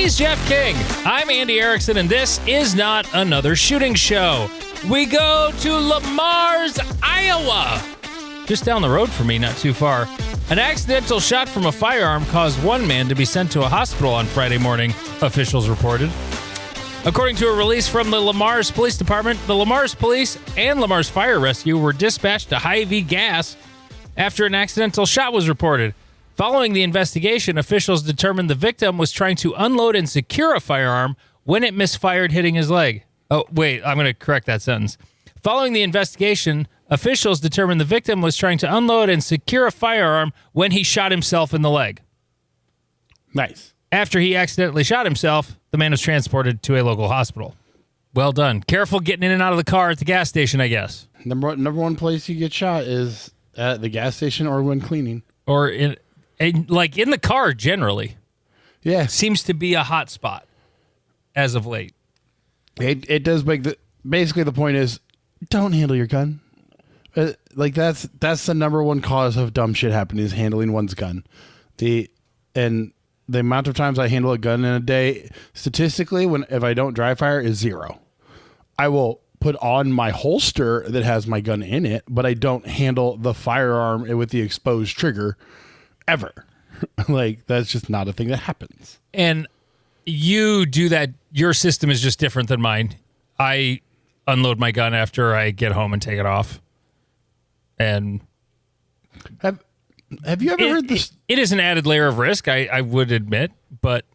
He's Jeff King. I'm Andy Erickson, and this is not another shooting show. We go to Lamar's, Iowa. Just down the road from me, not too far. An accidental shot from a firearm caused one man to be sent to a hospital on Friday morning, officials reported. According to a release from the Lamar's Police Department, the Lamar's Police and Lamar's Fire Rescue were dispatched to Hy-Vee gas after an accidental shot was reported. Following the investigation, officials determined the victim was trying to unload and secure a firearm when it misfired, hitting his leg. Oh, wait, I'm going to correct that sentence. Following the investigation, officials determined the victim was trying to unload and secure a firearm when he shot himself in the leg. Nice. After he accidentally shot himself, the man was transported to a local hospital. Well done. Careful getting in and out of the car at the gas station, I guess. Number one place you get shot is at the gas station or when cleaning. Or in the car, generally. Yeah. Seems to be a hot spot as of late. It does make basically the point is, don't handle your gun. That's the number one cause of dumb shit happening is handling one's gun. The amount of times I handle a gun in a day, statistically, if I don't dry fire, is 0. I will put on my holster that has my gun in it, but I don't handle the firearm with the exposed trigger ever. That's just not a thing that happens. And you do that. Your system is just different than mine. I unload my gun after I get home and take it off. And have you ever heard this? It is an added layer of risk, I would admit, but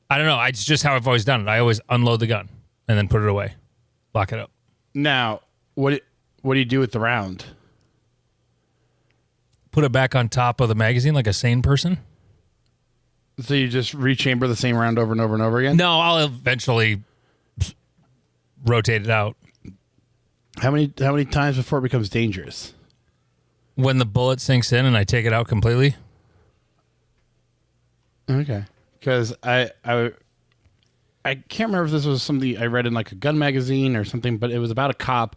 I don't know. It's just how I've always done it. I always unload the gun and then put it away, lock it up. Now, what do you do with the round? Put it back on top of the magazine like a sane person. So you just rechamber the same round over and over and over again? No, I'll eventually rotate it out. How many times before it becomes dangerous? When the bullet sinks in and I take it out completely. Okay. Because I can't remember if this was something I read in like a gun magazine or something, but it was about a cop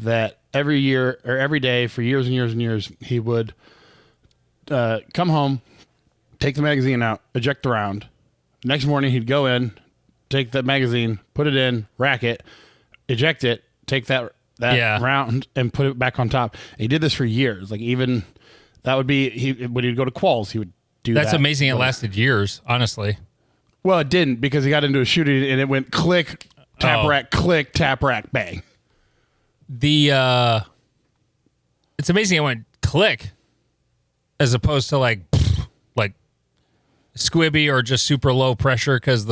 that every year or every day for years and years and years, he would come home, take the magazine out, eject the round. Next morning, he'd go in, take the magazine, put it in, rack it, eject it, take that round and put it back on top. And he did this for years. Even that would be when he'd go to quals, he would do that. That's amazing. It lasted years, honestly. Well, it didn't because he got into a shooting and it went click, tap rack, click, tap rack, bang. It's amazing it went click as opposed to like squibby or just super low pressure because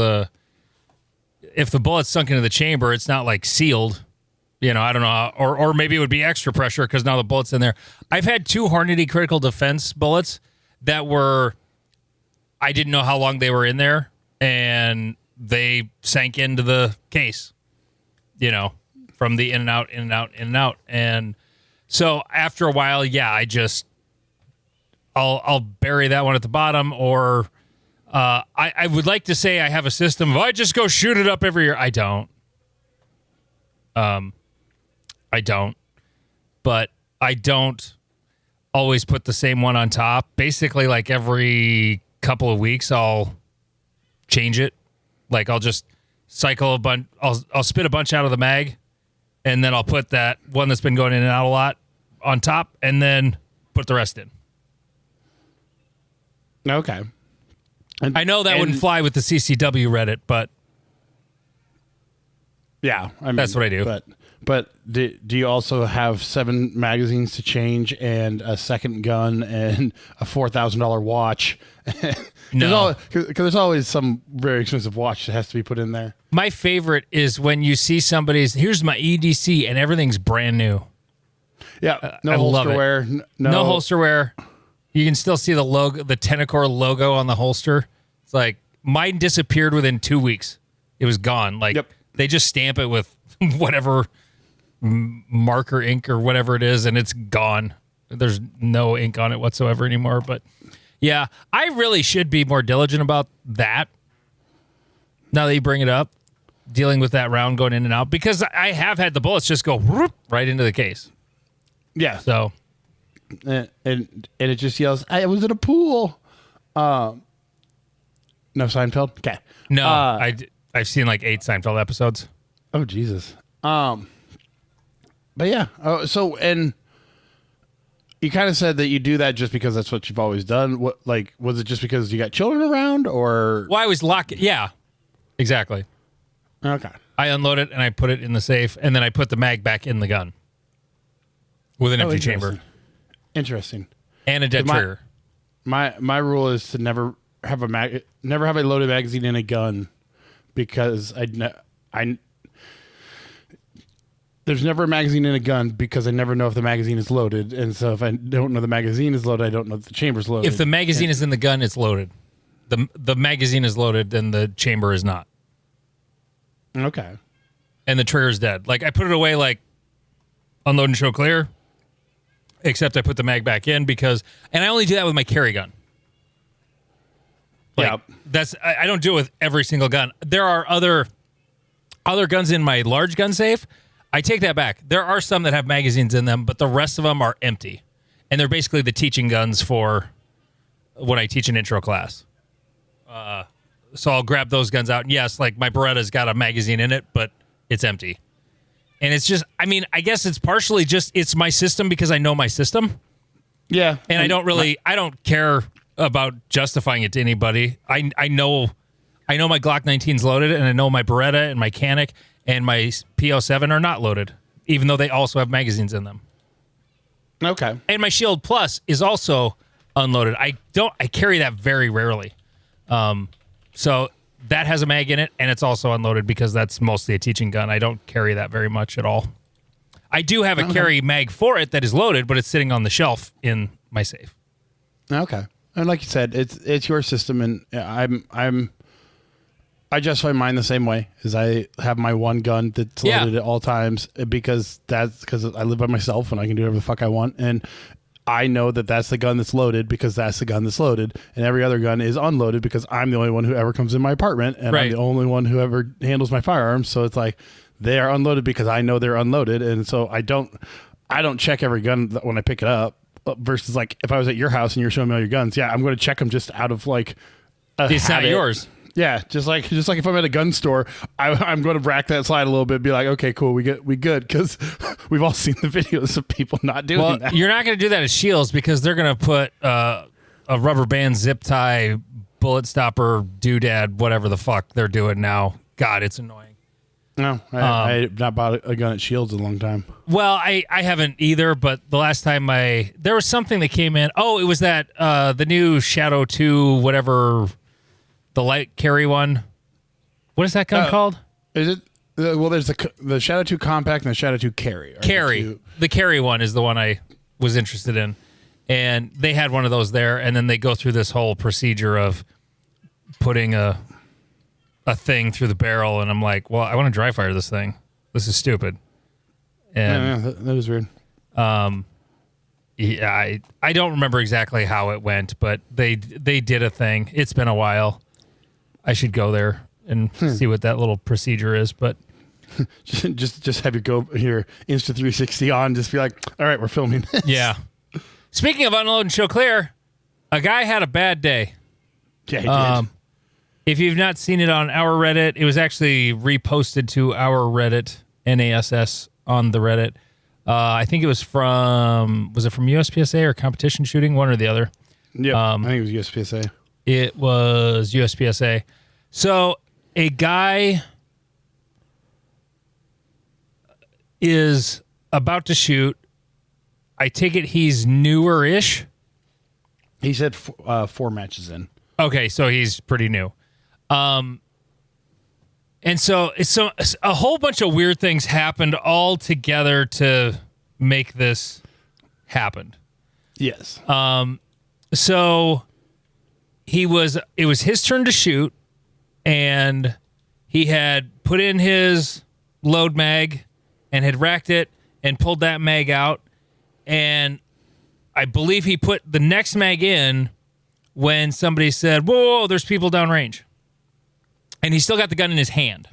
if the bullet's sunk into the chamber, it's not like sealed. I don't know. Or maybe it would be extra pressure because now the bullet's in there. I've had 2 Hornady Critical Defense bullets that I didn't know how long they were in there, and they sank into the case, from the in and out, in and out, in and out. And so after a while, I'll bury that one at the bottom, or I would like to say I have a system of I just go shoot it up every year. I don't. But I don't always put the same one on top. Basically, like every couple of weeks, I'll change it. I'll just cycle a bunch. I'll spit a bunch out of the mag, and then I'll put that one that's been going in and out a lot on top, and then put the rest in. Okay. I know that wouldn't fly with the CCW Reddit, but yeah, that's what I do. But do you also have 7 magazines to change and a second gun and a $4,000 watch? No, because there's always some very expensive watch that has to be put in there. My favorite is when you see somebody's, here's my EDC, and everything's brand new. Yeah, no holster wear. No holster wear. You can still see the logo, the Tenacor logo on the holster. It's like mine disappeared within 2 weeks. It was gone. They just stamp it with whatever marker ink or whatever it is, and it's gone. There's no ink on it whatsoever anymore. But yeah, I really should be more diligent about that. Now that you bring it up, dealing with that round going in and out, because I have had the bullets just go whoop, right into the case. Yeah. So, and it just yells, "I was in a pool." No Seinfeld? Okay. No, I've seen like 8 Seinfeld episodes. Oh, Jesus. But yeah. So, and you kind of said that you do that just because that's what you've always done. What, like, was it just because you got children around, or? Well, I was locking. Yeah, exactly. Okay. I unload it and I put it in the safe, and then I put the mag back in the gun with an empty chamber. Interesting. And a dead trigger. My rule is to never have a loaded magazine in a gun, because there's never a magazine in a gun because I never know if the magazine is loaded, and so if I don't know the magazine is loaded, I don't know if the chamber's loaded. If the magazine is in the gun, it's loaded. The magazine is loaded, then the chamber is not. Okay. And the trigger's dead. Like, I put it away like unload and show clear, except I put the mag back in because, and I only do that with my carry gun. Like, I don't do it with every single gun. There are other guns in my large gun safe. I take that back. There are some that have magazines in them, but the rest of them are empty. And they're basically the teaching guns for when I teach an intro class. So I'll grab those guns out. And yes, like my Beretta's got a magazine in it, but it's empty. And it's just, I mean, I guess it's partially just, it's my system because I know my system. Yeah. And I don't care about justifying it to anybody. I know my Glock 19's loaded, and I know my Beretta and my Canic and my PO7 are not loaded, even though they also have magazines in them. Okay. And my Shield Plus is also unloaded. I carry that very rarely. So that has a mag in it, and it's also unloaded because that's mostly a teaching gun. I don't carry that very much at all. I do have a carry mag for it that is loaded, but it's sitting on the shelf in my safe. Okay. And like you said, it's your system, and I justify mine the same way, as I have my one gun that's loaded at all times, because I live by myself and I can do whatever the fuck I want, and I know that that's the gun that's loaded because that's the gun that's loaded, and every other gun is unloaded because I'm the only one who ever comes in my apartment, and I'm the only one who ever handles my firearms. So it's like they are unloaded because I know they're unloaded, and so I don't check every gun when I pick it up. Versus like if I was at your house and you're showing me all your guns, I'm going to check them just out of like it's not yours. Yeah, just like if I'm at a gun store, I'm going to rack that slide a little bit, and be like, okay, cool, we good, because we've all seen the videos of people not doing that. You're not going to do that at Shields because they're going to put a rubber band, zip tie, bullet stopper, doodad, whatever the fuck they're doing now. God, it's annoying. No, I not bought a gun at Shields in a long time. Well, I haven't either, but the last time there was something that came in. Oh, it was that the new Shadow 2, whatever. The light carry one. What is that gun called? Is it? Well, there's the Shadow 2 Compact and the Shadow 2 Carry. The carry one is the one I was interested in. And they had one of those there, and then they go through this whole procedure of putting a thing through the barrel, and I'm like, well, I want to dry fire this thing. This is stupid. And yeah, that was weird. Yeah, I don't remember exactly how it went, but they did a thing. It's been a while. I should go there and see what that little procedure is, but just have your Insta360 on, just be like, all right, we're filming this. Yeah. Speaking of unload and show clear, a guy had a bad day. Yeah, he did. If you've not seen it on our Reddit, it was actually reposted to our Reddit, NASS on the Reddit. I think it was from USPSA or competition shooting, one or the other. Yeah, I think it was USPSA. It was USPSA. So a guy is about to shoot. I take it he's newer-ish. He said 4 matches in. Okay, so he's pretty new. And so a whole bunch of weird things happened all together to make this happen. Yes. So it was his turn to shoot, and he had put in his load mag and had racked it and pulled that mag out, and I believe he put the next mag in when somebody said, whoa, there's people downrange. And he still got the gun in his hand.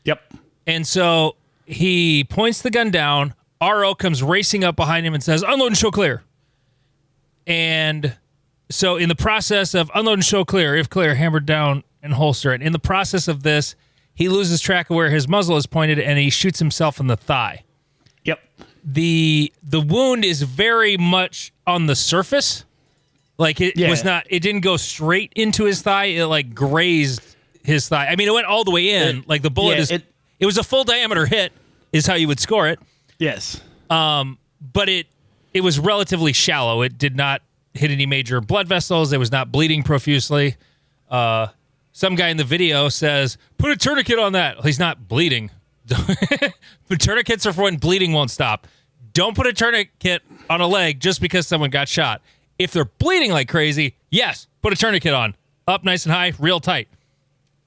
Yep. And so he points the gun down. RO comes racing up behind him and says, unload and show clear. And so in the process of unload and show clear, if clear, hammered down, and holster it. In the process of this, he loses track of where his muzzle is pointed, and he shoots himself in the thigh. Yep. The wound is very much on the surface. Like it didn't go straight into his thigh. It like grazed his thigh. I mean, it went all the way in. Like the bullet it was a full diameter hit is how you would score it. Yes. But it was relatively shallow. It did not hit any major blood vessels. It was not bleeding profusely. Some guy in the video says, put a tourniquet on that. He's not bleeding. But tourniquets are for when bleeding won't stop. Don't put a tourniquet on a leg just because someone got shot. If they're bleeding like crazy, yes, put a tourniquet on. Up nice and high, real tight.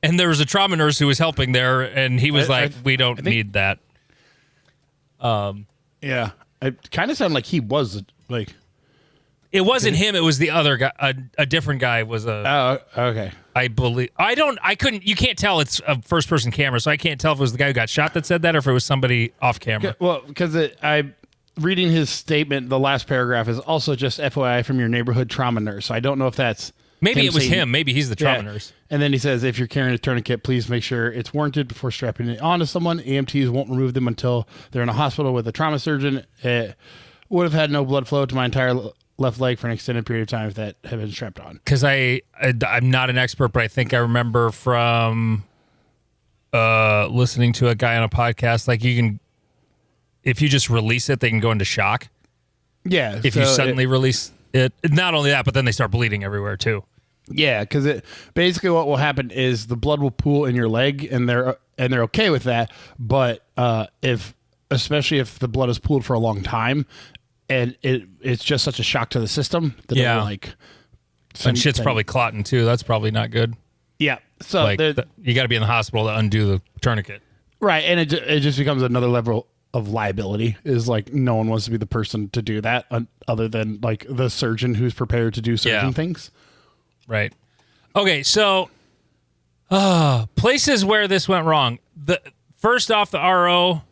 And there was a trauma nurse who was helping there, and he was we don't need that. Yeah. It kind of sounded like he was, like... It wasn't him, it was the other guy. A different guy was a... Oh, okay. I believe... You can't tell it's a first-person camera, so I can't tell if it was the guy who got shot that said that or if it was somebody off camera. Well, because reading his statement, the last paragraph is also just FYI from your neighborhood trauma nurse. So I don't know if that's... Maybe it was him. Maybe he's the trauma nurse. And then he says, if you're carrying a tourniquet, please make sure it's warranted before strapping it onto someone. EMTs won't remove them until they're in a hospital with a trauma surgeon. It would have had no blood flow to my entire left leg for an extended period of time if that had been strapped on. Because I'm not an expert, but I think I remember from listening to a guy on a podcast, like if you just release it, they can go into shock. Yeah. If you suddenly release it, not only that, but then they start bleeding everywhere too. Yeah, because basically what will happen is the blood will pool in your leg, and they're okay with that. But especially if the blood is pooled for a long time, and it's just such a shock to the system that it'll like. And shit's probably clotting too. That's probably not good. Yeah, so you got to be in the hospital to undo the tourniquet. Right, and it just becomes another level of liability. Is like no one wants to be the person to do that, other than like the surgeon who's prepared to do certain things. Right. Okay, so places where this went wrong. First off, the RO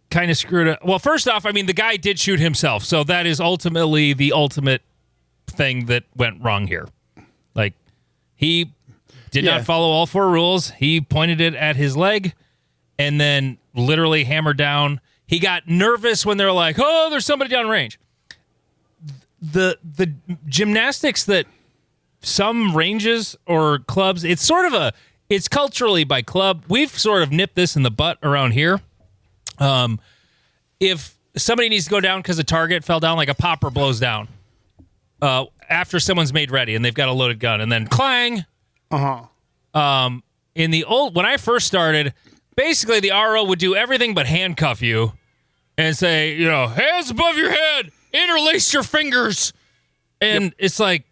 kind of screwed up. Well, first off, I mean, the guy did shoot himself, so that is ultimately the ultimate thing that went wrong here. Like, he did not follow all 4 rules. He pointed it at his leg and then literally hammered down. He got nervous when they're like, oh, there's somebody down range. The gymnastics that some ranges or clubs, it's culturally by club. We've sort of nipped this in the butt around here. If somebody needs to go down because a target fell down, like a popper blows down after someone's made ready and they've got a loaded gun, and then clang. In the when I first started, basically the RO would do everything but handcuff you and say, hands above your head, interlace your fingers, and it's like,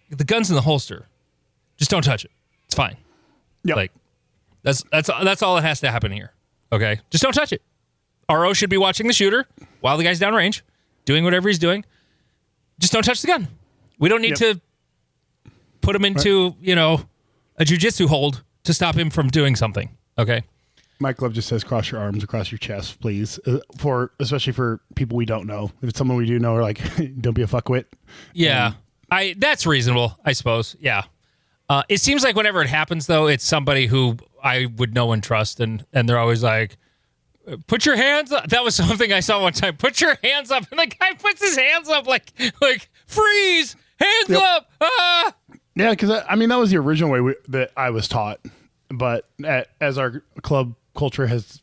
the gun's in the holster. Just don't touch it. It's fine. Yep. Like that's all that has to happen here. Okay? Just don't touch it. RO should be watching the shooter while the guy's downrange, doing whatever he's doing. Just don't touch the gun. We don't need to put him into, a jiu-jitsu hold to stop him from doing something. Okay? My club just says cross your arms across your chest, please. Especially for people we don't know. If it's someone we do know, we're like, don't be a fuckwit. Yeah. That's reasonable, I suppose. Yeah. It seems like whenever it happens, though, it's somebody who I would know and trust, and they're always like, put your hands up. That was something I saw one time. Put your hands up. And the guy puts his hands up like freeze, hands up. Ah! Yeah, because, that was the original way that I was taught. But as our club culture has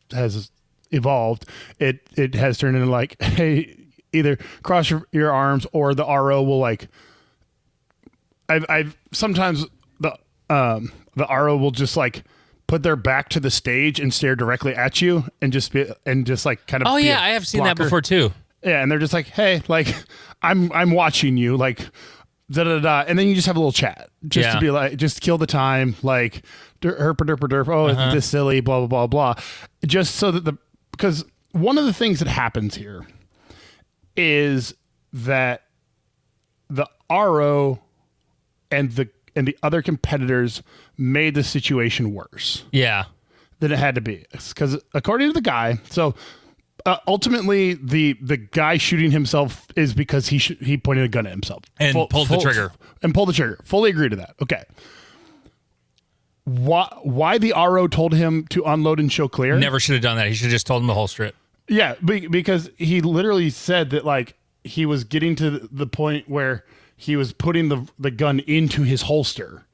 evolved, it has turned into like, hey, either cross your arms or the RO will like... I've sometimes the RO will just like put their back to the stage and stare directly at you and just like kind of. Oh yeah, I have seen that before too. Yeah, and they're just like, hey, like I'm watching you, like da da da, and then you just have a little chat, just to be like, just kill the time, like herp derp derp. Oh, isn't this silly? Blah blah blah blah. Just so that because one of the things that happens here is that the RO and the other competitors made the situation worse. Yeah. Than it had to be. Because according to the guy, so ultimately the guy shooting himself is because he pointed a gun at himself. And pulled the trigger. And pulled the trigger. Fully agree to that. Okay. why the RO told him to unload and show clear. Never should have done that. He should have just told him to holster it. Yeah, because he literally said that like he was getting to the point where he was putting the gun into his holster.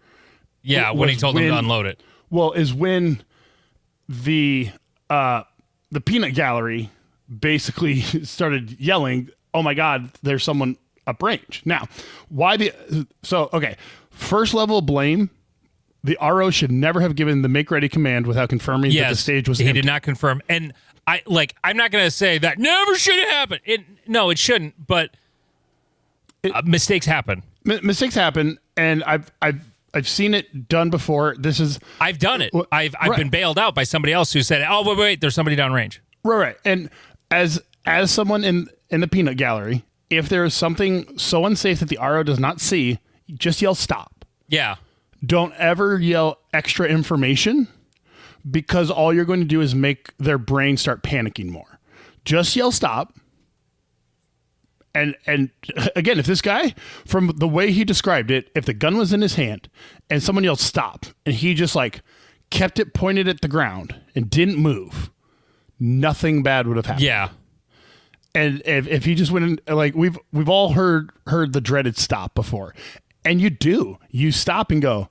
Yeah, when he told him to unload it. Well, is when the peanut gallery basically started yelling, "Oh my God, there's someone uprange." Now, first level of blame. The RO should never have given the make ready command without confirming that the stage was empty. He did not confirm. And I'm not going to say that never should have happened. It shouldn't, but mistakes happen. Mistakes happen, and I've seen it done before. I've done it. I've been bailed out by somebody else who said, "Oh, wait, there's somebody downrange." Right. And as someone in the peanut gallery, if there is something so unsafe that the RO does not see, just yell stop. Yeah. Don't ever yell extra information, because all you're going to do is make their brain start panicking more. Just yell stop. And again, if this guy, from the way he described it, if the gun was in his hand and someone yelled stop and he just like kept it pointed at the ground and didn't move, nothing bad would have happened. Yeah. And if he just went in, like we've all heard the dreaded stop before. And you stop and go,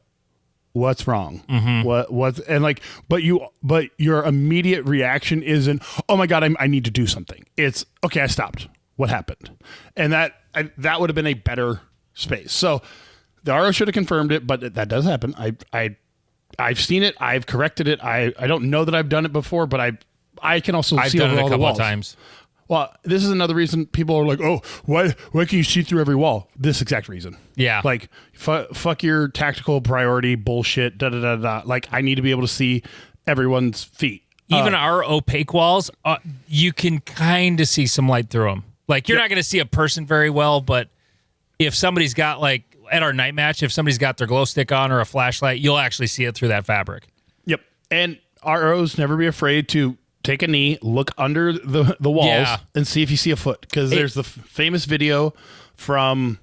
what's wrong? Mm-hmm. And like, but your immediate reaction isn't, oh my God, I need to do something. It's okay. I stopped. What happened? And that would have been a better space. So the RO should have confirmed it, but that does happen. I've seen it. I've corrected it. I don't know that I've done it before, but I can also see done it a couple of times. Well, this is another reason people are like, oh, why can you see through every wall? This exact reason. Yeah. Like, fuck your tactical priority bullshit, da-da-da-da. Like, I need to be able to see everyone's feet. Even our opaque walls, you can kind of see some light through them. Like, you're not going to see a person very well, but if somebody's got, like, at our night match, if somebody's got their glow stick on or a flashlight, you'll actually see it through that fabric. Yep. And ROs, never be afraid to take a knee, look under the walls, and see if you see a foot. Because there's the famous video from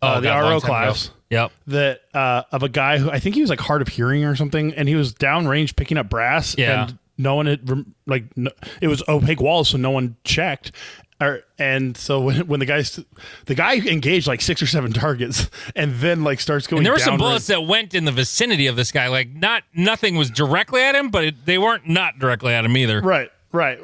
the RO class. Yep. That of a guy who, I think he was like hard of hearing or something, and he was downrange picking up brass. Yeah. And no one had, it was opaque walls, so no one checked. And so when the guy engaged like 6 or 7 targets and then like starts going, and there were down some bullets that went in the vicinity of this guy. Like nothing was directly at him, but they weren't not directly at him either. Right.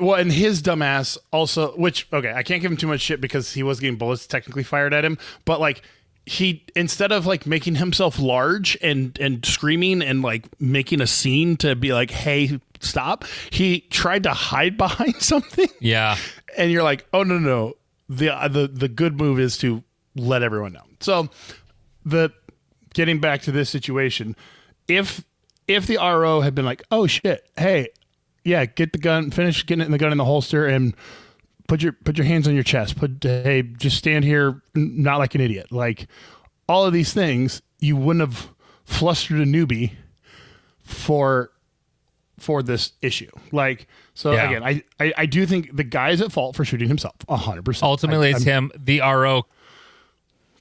Well, and his dumbass also, which, okay, I can't give him too much shit because he was getting bullets technically fired at him, but like he, instead of like making himself large and screaming and like making a scene to be like, hey, stop, he tried to hide behind something. Yeah. And you're like, oh no. The good move is to let everyone know. So getting back to this situation, if the RO had been like, oh shit, hey, yeah, get the gun, finish getting the gun in the holster and put your hands on your chest. Hey, just stand here, not like an idiot. Like all of these things, you wouldn't have flustered a newbie for this issue. Like, so again, I do think the guy is at fault for shooting himself 100%. Ultimately, it's him. The RO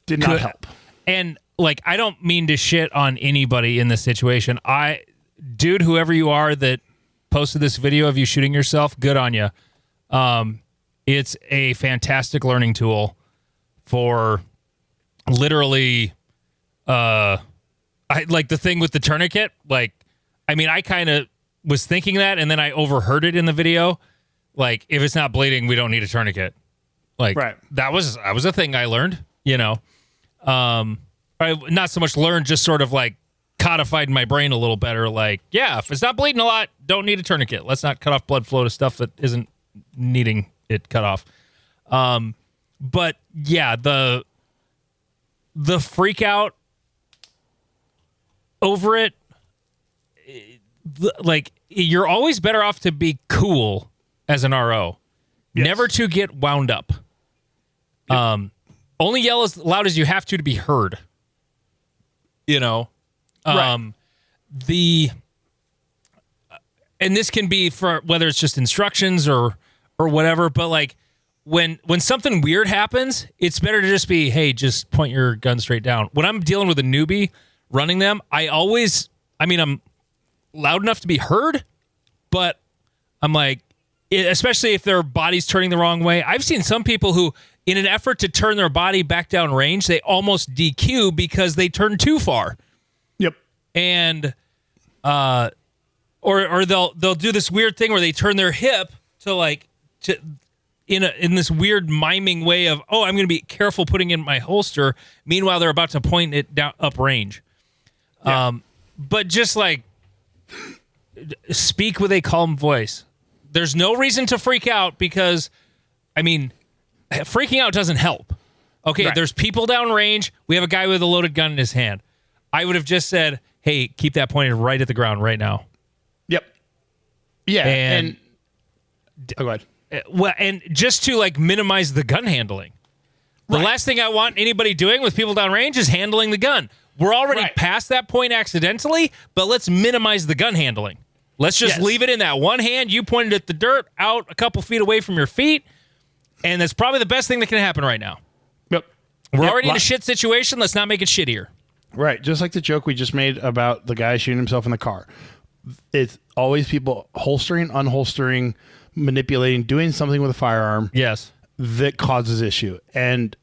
did not help. And like, I don't mean to shit on anybody in this situation. Dude, whoever you are that posted this video of you shooting yourself, good on you. It's a fantastic learning tool for literally, I like the thing with the tourniquet. Like, I mean, I kind of was thinking that, and then I overheard it in the video. Like, if it's not bleeding, we don't need a tourniquet. Like, right. that was a thing I learned, you know. I not so much learned, just sort of like codified in my brain a little better. Like, yeah, if it's not bleeding a lot, don't need a tourniquet. Let's not cut off blood flow to stuff that isn't needing it cut off. But yeah, the freak out over it, like, you're always better off to be cool as an RO, never to get wound up. Yep. Only yell as loud as you have to be heard. You know, right. And this can be for whether it's just instructions or whatever, but like when something weird happens, it's better to just be, hey, just point your gun straight down. When I'm dealing with a newbie running them, I'm loud enough to be heard, but I'm like, especially if their body's turning the wrong way. I've seen some people who, in an effort to turn their body back down range, they almost DQ because they turn too far. Yep. And or they'll do this weird thing where they turn their hip in this weird miming way of, oh, I'm going to be careful putting in my holster. Meanwhile, they're about to point it down up range. Yeah. But just like speak with a calm voice. There's no reason to freak out because, I mean, freaking out doesn't help. Okay, right. There's people down range. We have a guy with a loaded gun in his hand. I would have just said, hey, keep that pointed right at the ground right now. Yep. Yeah. And go ahead. Well, and just to like minimize the gun handling. The last thing I want anybody doing with people downrange is handling the gun. We're already past that point accidentally, but let's minimize the gun handling. Let's just leave it in that one hand. You pointed at the dirt out a couple feet away from your feet, and that's probably the best thing that can happen right now. Yep. We're already in a shit situation. Let's not make it shittier. Right. Just like the joke we just made about the guy shooting himself in the car. It's always people holstering, unholstering, manipulating, doing something with a firearm. Yes. That causes issue. And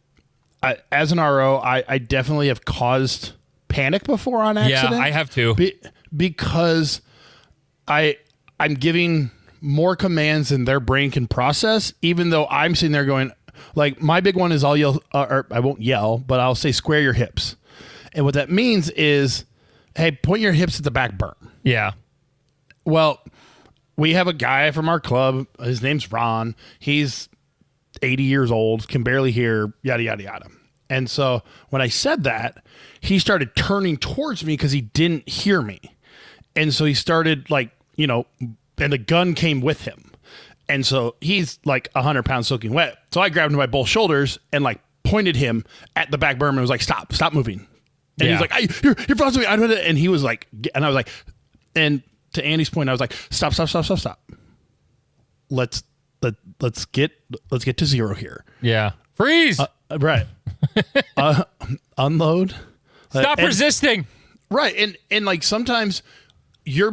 as an RO, I definitely have caused panic before on accident. Yeah, I have too. Because I'm giving more commands than their brain can process, even though I'm sitting there going, like, my big one is I'll yell, or I won't yell, but I'll say square your hips. And what that means is, hey, point your hips at the back berm. Yeah. Well, we have a guy from our club. His name's Ron. He's 80 years old, can barely hear, yada, yada, yada. And so when I said that, he started turning towards me because he didn't hear me. And so he started and the gun came with him. And so he's like 100 pounds soaking wet. So I grabbed him by both shoulders and like pointed him at the back berm and was like, stop moving. And he's like, you're following me. And he was like, and I was like, and to Andy's point, I was like, stop. Let's get to zero here. Yeah. Freeze. Right. Unload. Stop resisting. Right. And like sometimes you're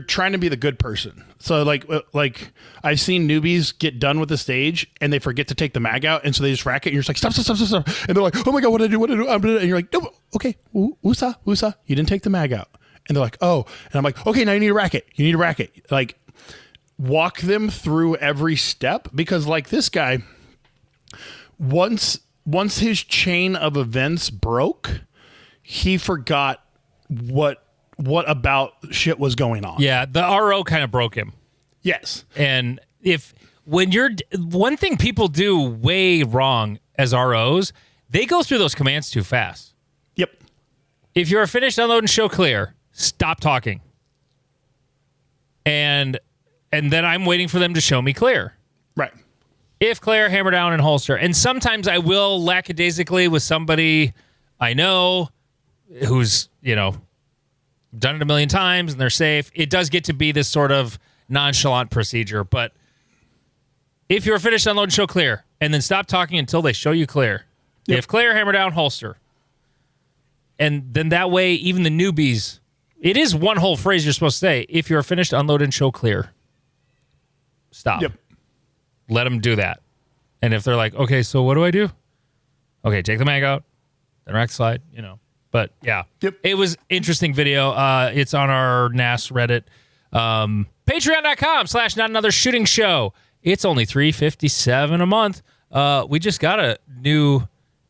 trying to be the good person. So like I've seen newbies get done with the stage and they forget to take the mag out. And so they just rack it and you're just like, stop. And they're like, oh my God, what did I do? And you're like, no, okay. Woosah. You didn't take the mag out. And they're like, oh, and I'm like, okay, now you need to rack it. Like walk them through every step because like this guy, once his chain of events broke, he forgot what about shit was going on. Yeah, the RO kind of broke him. Yes. And one thing people do way wrong as ROs, they go through those commands too fast. Yep. If you're finished, unload, and show clear, stop talking. And then I'm waiting for them to show me clear. Right. If clear, hammer down and holster. And sometimes I will lackadaisically with somebody I know who's, done it a million times and they're safe. It does get to be this sort of nonchalant procedure. But if you're finished, unload, and show clear, and then stop talking until they show you clear. Yep. If clear, hammer down, holster. And then that way, even the newbies, it is one whole phrase you're supposed to say. If you're finished, unload and show clear. Stop. Yep. Let them do that. And if they're like, okay, so what do I do? Okay, take the mag out, then rack slide, But yeah, It was interesting video. It's on our NAS Reddit. Patreon.com/notanothershootingshow. It's only $3.57 a month. We just got a new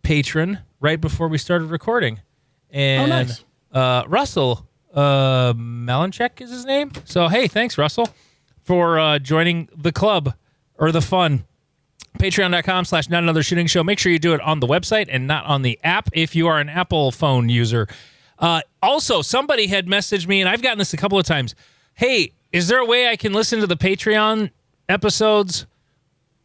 patron right before we started recording. And nice. Russell Malinchek is his name. So, hey, thanks, Russell, for joining the club or the fun. Patreon.com/notanothershootingshow. Make sure you do it on the website and not on the app if you are an Apple phone user. Also, somebody had messaged me, and I've gotten this a couple of times. Hey, is there a way I can listen to the Patreon episodes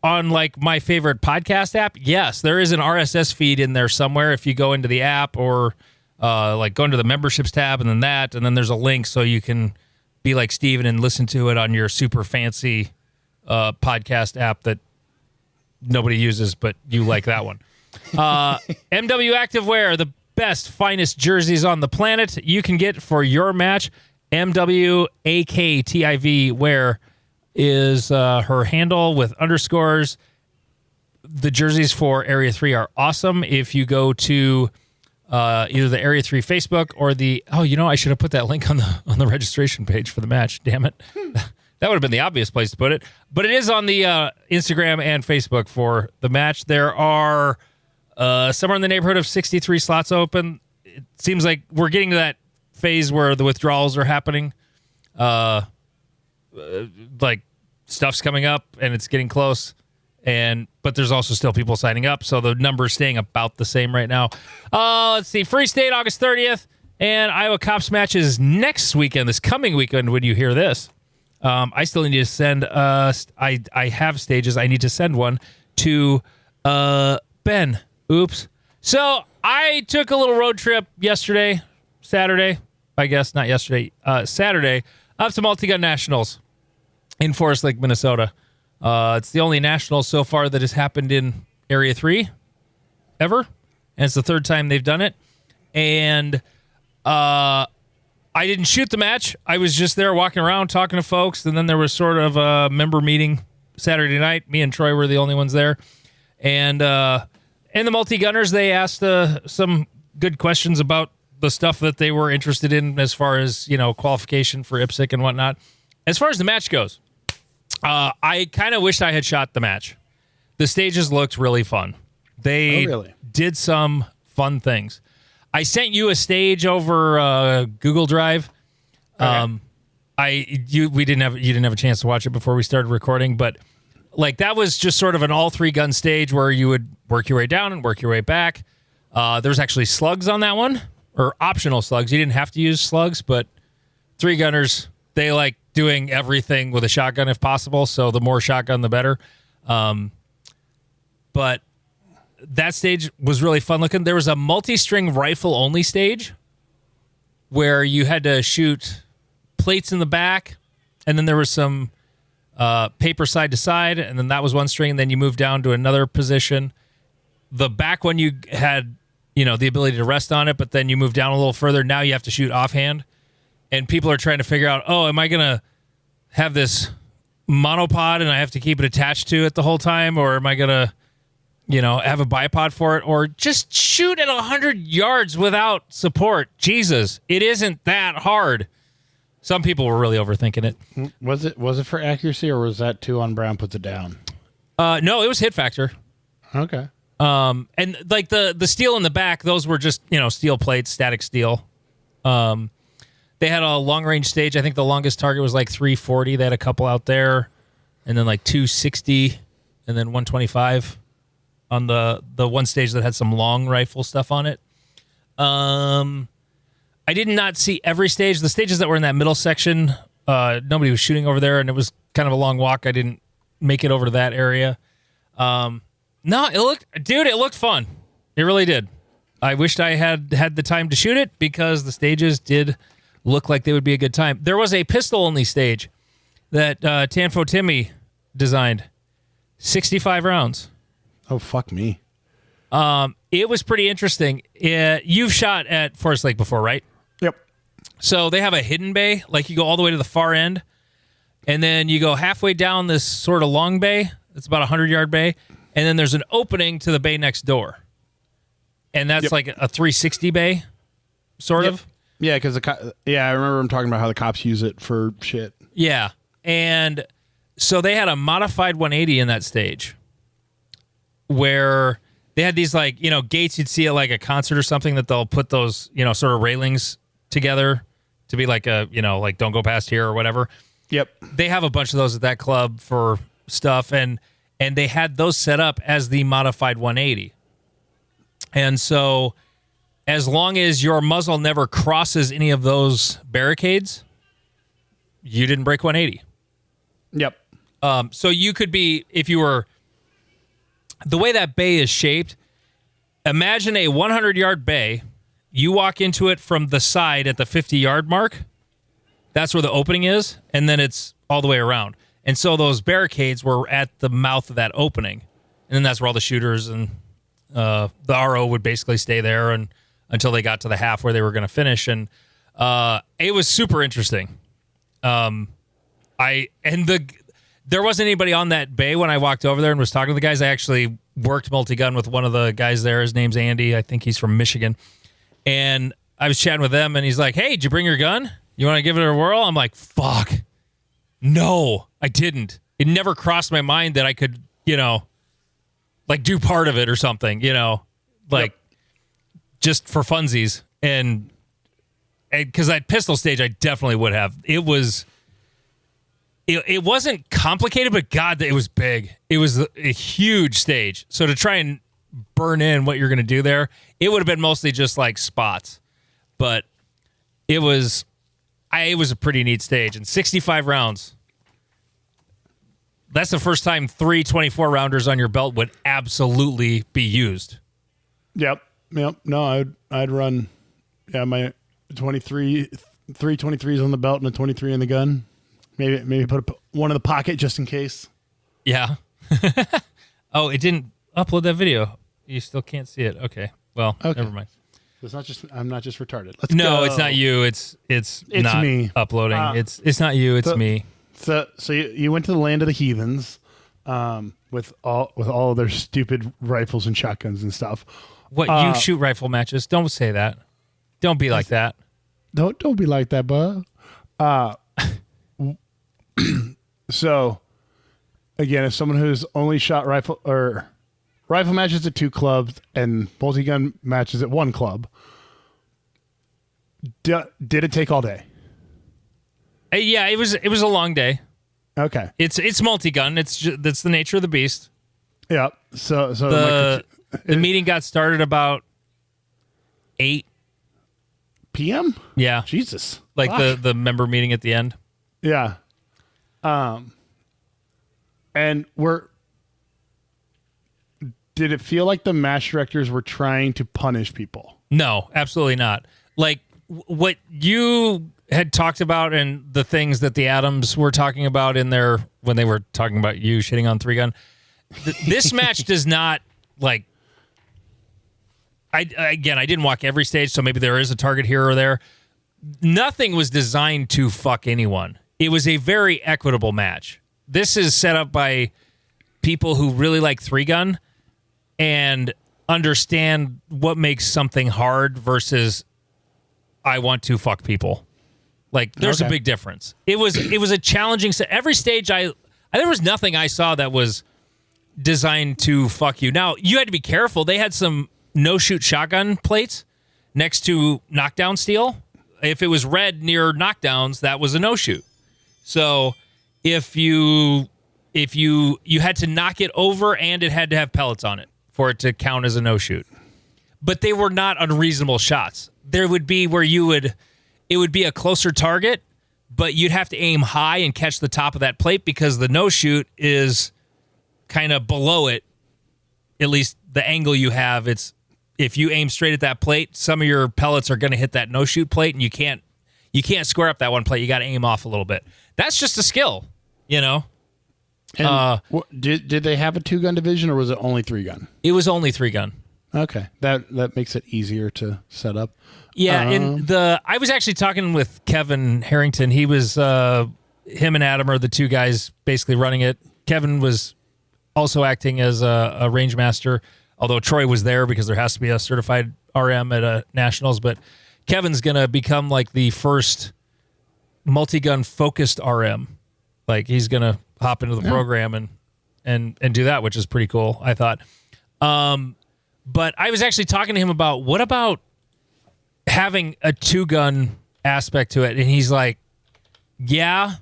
on like my favorite podcast app? Yes, there is an RSS feed in there somewhere. If you go into the app or like go into the memberships tab and then there's a link so you can be like Steven and listen to it on your super fancy podcast app that nobody uses, but you like that one. MW Activewear, the best, finest jerseys on the planet you can get for your match. MWAKTIV, where is her handle with underscores. The jerseys for Area 3 are awesome. If you go to either the Area 3 Facebook or I should have put that link on the registration page for the match. Damn it. That would have been the obvious place to put it. But it is on the Instagram and Facebook for the match. There are somewhere in the neighborhood of 63 slots open. It seems like we're getting to that phase where the withdrawals are happening. Like stuff's coming up and it's getting close. But there's also still people signing up, so the number's staying about the same right now. Let's see. Free State, August 30th, and Iowa Cops matches next weekend, this coming weekend when you hear this. I still need to send, I have stages. I need to send one to Ben. Oops. So I took a little road trip Saturday, I guess, not yesterday, Saturday, up to Multigun Nationals in Forest Lake, Minnesota. It's the only national so far that has happened in Area 3 ever, and it's the third time they've done it. And I didn't shoot the match. I was just there walking around talking to folks, and then there was sort of a member meeting Saturday night. Me and Troy were the only ones there. And the multi-gunners, they asked some good questions about the stuff that they were interested in as far as, qualification for IPSC and whatnot. As far as the match goes, I kind of wished I had shot the match. The stages looked really fun. They did some fun things. I sent you a stage over Google Drive. Okay. You didn't have a chance to watch it before we started recording, but like that was just sort of an all 3-gun stage where you would work your way down and work your way back. There's actually slugs on that one, or optional slugs. You didn't have to use slugs, but 3-gunners, they like doing everything with a shotgun if possible, so the more shotgun, the better. But that stage was really fun looking. There was a multi-string rifle-only stage where you had to shoot plates in the back, and then there was some paper side to side, and then that was one string, and then you moved down to another position. The back one, you had the ability to rest on it, but then you move down a little further. Now you have to shoot offhand. And people are trying to figure out, am I going to have this monopod and I have to keep it attached to it the whole time? Or am I going to, have a bipod for it? Or just shoot at 100 yards without support? Jesus, it isn't that hard. Some people were really overthinking it. Was it for accuracy, or was that 2 on Brown puts it down? No, it was hit factor. Okay. And like the steel in the back, those were just, steel plates, static steel. They had a long-range stage. I think the longest target was like 340. They had a couple out there. And then like 260 and then 125 on the one stage that had some long rifle stuff on it. I did not see every stage. The stages that were in that middle section, nobody was shooting over there, and it was kind of a long walk. I didn't make it over to that area. No, it looked fun. It really did. I wished I had the time to shoot it because the stages did look like they would be a good time. There was a pistol-only stage that Tanfo Timmy designed. 65 rounds. Oh, fuck me. It was pretty interesting. You've shot at Forest Lake before, right? Yep. So they have a hidden bay. Like you go all the way to the far end, and then you go halfway down this sort of long bay. It's about 100-yard bay. And then there's an opening to the bay next door. And that's like a 360 bay, sort of. Yeah, because I remember them talking about how the cops use it for shit. Yeah, and so they had a modified 180 in that stage, where they had these gates you'd see at like a concert or something that they'll put those sort of railings together to be like a like don't go past here or whatever. Yep. They have a bunch of those at that club for stuff, and they had those set up as the modified 180, and so, as long as your muzzle never crosses any of those barricades, you didn't break 180. Yep. So you could be, if you were, the way that bay is shaped, imagine a 100-yard bay. You walk into it from the side at the 50-yard mark. That's where the opening is, and then it's all the way around. And so those barricades were at the mouth of that opening. And then that's where all the shooters and the RO would basically stay there and until they got to the half where they were going to finish. And It was super interesting. There wasn't anybody on that bay when I walked over there and was talking to the guys. I actually worked multi-gun with one of the guys there. His name's Andy. I think he's from Michigan. And I was chatting with them, and he's like, hey, did you bring your gun? You want to give it a whirl? I'm like, fuck. No, I didn't. It never crossed my mind that I could, like do part of it or something, just for funsies. And because that pistol stage, I definitely would have. It wasn't complicated, but God, it was big. It was a huge stage. So to try and burn in what you're going to do there, it would have been mostly just like spots. But it was a pretty neat stage. And 65 rounds. That's the first time 3 24-rounders on your belt would absolutely be used. Yep. No, I'd run, my 3 23s on the belt and a 23 in the gun. Maybe put one in the pocket just in case. Yeah. Oh, it didn't upload that video. You still can't see it. Okay. Well, okay. Never mind. I'm not just retarded. Let's no, go. It's not you. It's not me uploading. It's not you. It's me. So you went to the land of the heathens, with all of their stupid rifles and shotguns and stuff. What, you shoot rifle matches? Don't say that. Don't be like that. Don't be like that, bud. So, again, as someone who's only shot rifle matches at 2 clubs and multi-gun matches at 1 club, did it take all day? Yeah, it was a long day. Okay, it's multi-gun. That's the nature of the beast. Yeah. So the meeting got started about 8 p.m. Yeah, Jesus, like the member meeting at the end. Yeah. And did it feel like the match directors were trying to punish people? No, absolutely not. Like what you had talked about and the things that the Adams were talking about in there when they were talking about you shitting on 3-gun. This match does not like. I didn't walk every stage, so maybe there is a target here or there. Nothing was designed to fuck anyone. It was a very equitable match. This is set up by people who really like 3-gun and understand what makes something hard versus I want to fuck people. Like, there's a big difference. It was a challenging set. Every stage there was nothing I saw that was designed to fuck you. Now, you had to be careful. They had some no-shoot shotgun plates next to knockdown steel. If it was red near knockdowns, that was a no-shoot. So if you had to knock it over and it had to have pellets on it for it to count as a no-shoot. But they were not unreasonable shots. There would be where it would be a closer target, but you'd have to aim high and catch the top of that plate because the no-shoot is kind of below it. At least the angle you have, if you aim straight at that plate, some of your pellets are going to hit that no-shoot plate, and you can't square up that one plate. You got to aim off a little bit. That's just a skill, And did they have a 2-gun division, or was it only 3-gun? It was only 3-gun. Okay, that makes it easier to set up. Yeah, I was actually talking with Kevin Harrington. He was him and Adam are the 2 guys basically running it. Kevin was also acting as a range master, although Troy was there because there has to be a certified RM at a nationals. But Kevin's gonna become like the first multi-gun focused RM. Like, he's gonna hop into the program and do that, which is pretty cool, I thought. But I was actually talking to him about what about having a 2-gun aspect to it, and he's like, yeah.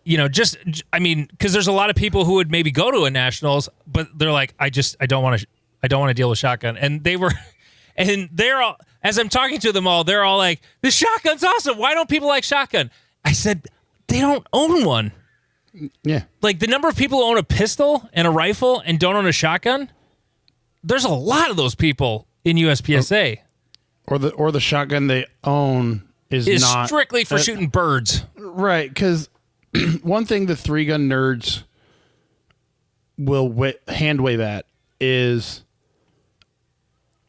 Because there's a lot of people who would maybe go to a nationals, but they're like, I don't want to deal with shotgun. And they're all, as I'm talking to them all, they're all like, this shotgun's awesome. Why don't people like shotgun? I said, they don't own one. Yeah. Like, the number of people who own a pistol and a rifle and don't own a shotgun, there's a lot of those people in USPSA. Or the shotgun they own is not strictly for shooting birds. Right, because one thing the 3-gun nerds will hand wave at is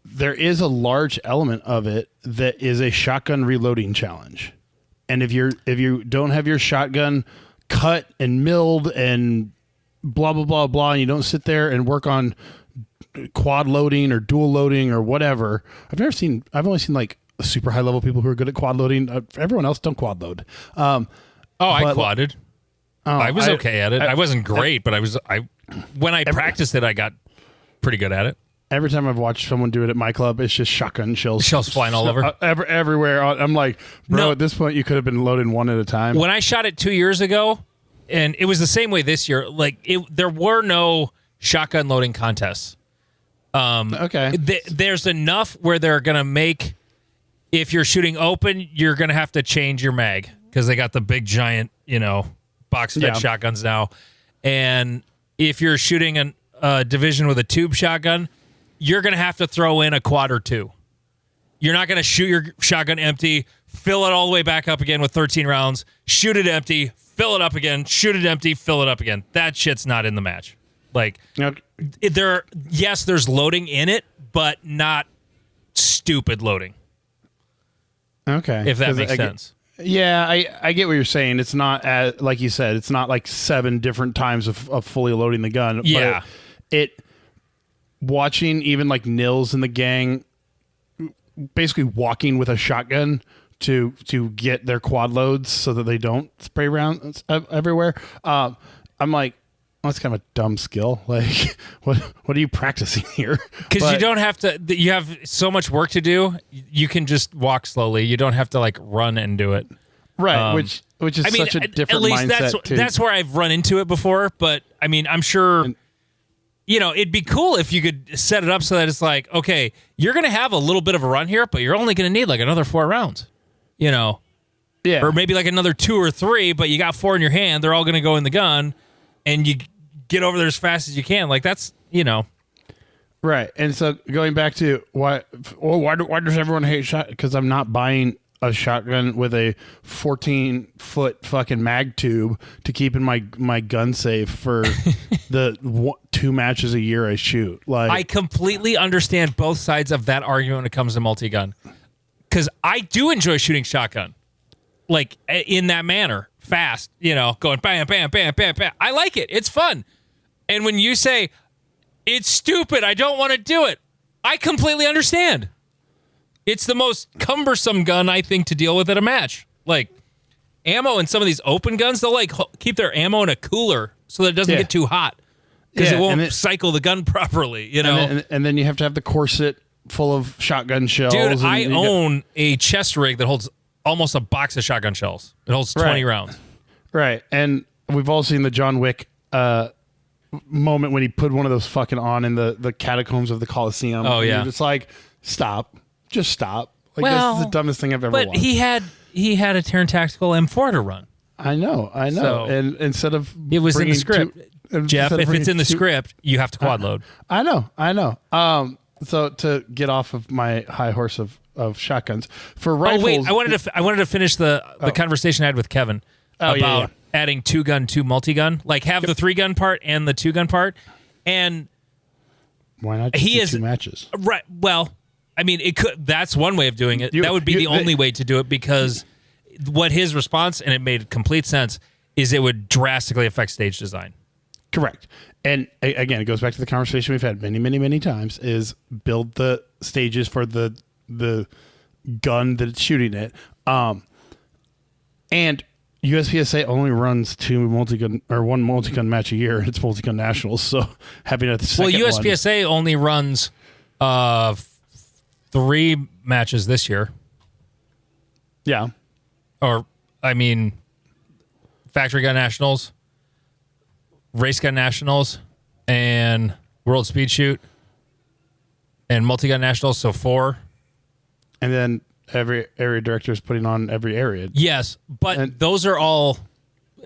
there is a large element of it that is a shotgun reloading challenge. And if you don't have your shotgun cut and milled and blah, blah, blah, blah, and you don't sit there and work on quad loading or dual loading or whatever. I've only seen like super high level people who are good at quad loading. Everyone else don't quad load. I quadded. I was okay at it. I wasn't great, but when I practiced it, I got pretty good at it. Every time I've watched someone do it at my club, it's just shotgun shells. Shells flying all over. Everywhere. I'm like, bro, at this point, you could have been loading one at a time. When I shot it 2 years ago, and it was the same way this year, there were no shotgun loading contests. Okay. There's enough where they're going to make, if you're shooting open, you're going to have to change your mag because they got the big giant, box-fed shotguns now. And if you're shooting a division with a tube shotgun, you're going to have to throw in a quad or two. You're not going to shoot your shotgun empty, fill it all the way back up again with 13 rounds, shoot it empty, fill it up again, shoot it empty, fill it up again. That shit's not in the match. There's loading in it, but not stupid loading. Okay. If that makes sense. Yeah, I get what you're saying. It's not, like you said, it's not like 7 different times of fully loading the gun. Yeah. But it watching even like Nils in the gang basically walking with a shotgun to get their quad loads so that they don't spray rounds everywhere. I'm like, that's kind of a dumb skill. Like, what are you practicing here? Because you don't have to. You have so much work to do. You can just walk slowly. You don't have to like run and do it. Right. Which is such a different mindset. That's where I've run into it before. But I mean, I'm sure. It'd be cool if you could set it up so that it's like, okay, you're going to have a little bit of a run here, but you're only going to need like another 4 rounds. Yeah. Or maybe like another 2 or 3, but you got 4 in your hand. They're all going to go in the gun, and you get over there as fast as you can. Like that's, Right. And so going back to why does everyone hate shot? Because I'm not buying a shotgun with a 14-foot fucking mag tube to keep in my gun safe for the 2 matches a year I shoot. Like, I completely understand both sides of that argument when it comes to multi-gun. Because I do enjoy shooting shotgun. Like, in that manner. Fast, going bam, bam, bam, bam, bam. I like it. It's fun. And when you say, it's stupid, I don't want to do it, I completely understand. It's the most cumbersome gun, I think, to deal with at a match. Like, ammo in some of these open guns, they'll, keep their ammo in a cooler so that it doesn't get too hot. Because it won't cycle the gun properly, And then you have to have the corset full of shotgun shells. Dude, I own a chest rig that holds almost a box of shotgun shells. It holds 20 rounds. Right. And we've all seen the John Wick moment when he put one of those fucking on in the catacombs of the Coliseum. Oh, yeah. You're just like, stop. Just stop. Like, this is the dumbest thing I've ever watched. But he had a Terran Tactical M4 to run. I know. So, and instead of it was in the script. Jeff, if it's in the script, you have to quad load. I know. So to get off of my high horse of shotguns for rifles. Oh wait, I wanted to finish the conversation I had with Kevin about adding 2-gun to multi-gun, like have the 3-gun part and the 2-gun part, and why not just do 2 matches? Right. Well, I mean, it could. That's one way of doing it. That would be the only way to do it because what his response, and it made complete sense, is it would drastically affect stage design. Correct. And again, it goes back to the conversation we've had many, many, many times: is build the stages for the gun that it's shooting at. And USPSA only runs 2 multi-gun or 1 multi-gun match a year. It's Multigun Nationals, so having a second USPSA only runs 3 matches this year. Yeah. Or, I mean, Factory Gun Nationals, Race Gun Nationals, and World Speed Shoot, and Multi-Gun Nationals, so 4. And then every area director is putting on every area. Yes, but those are all...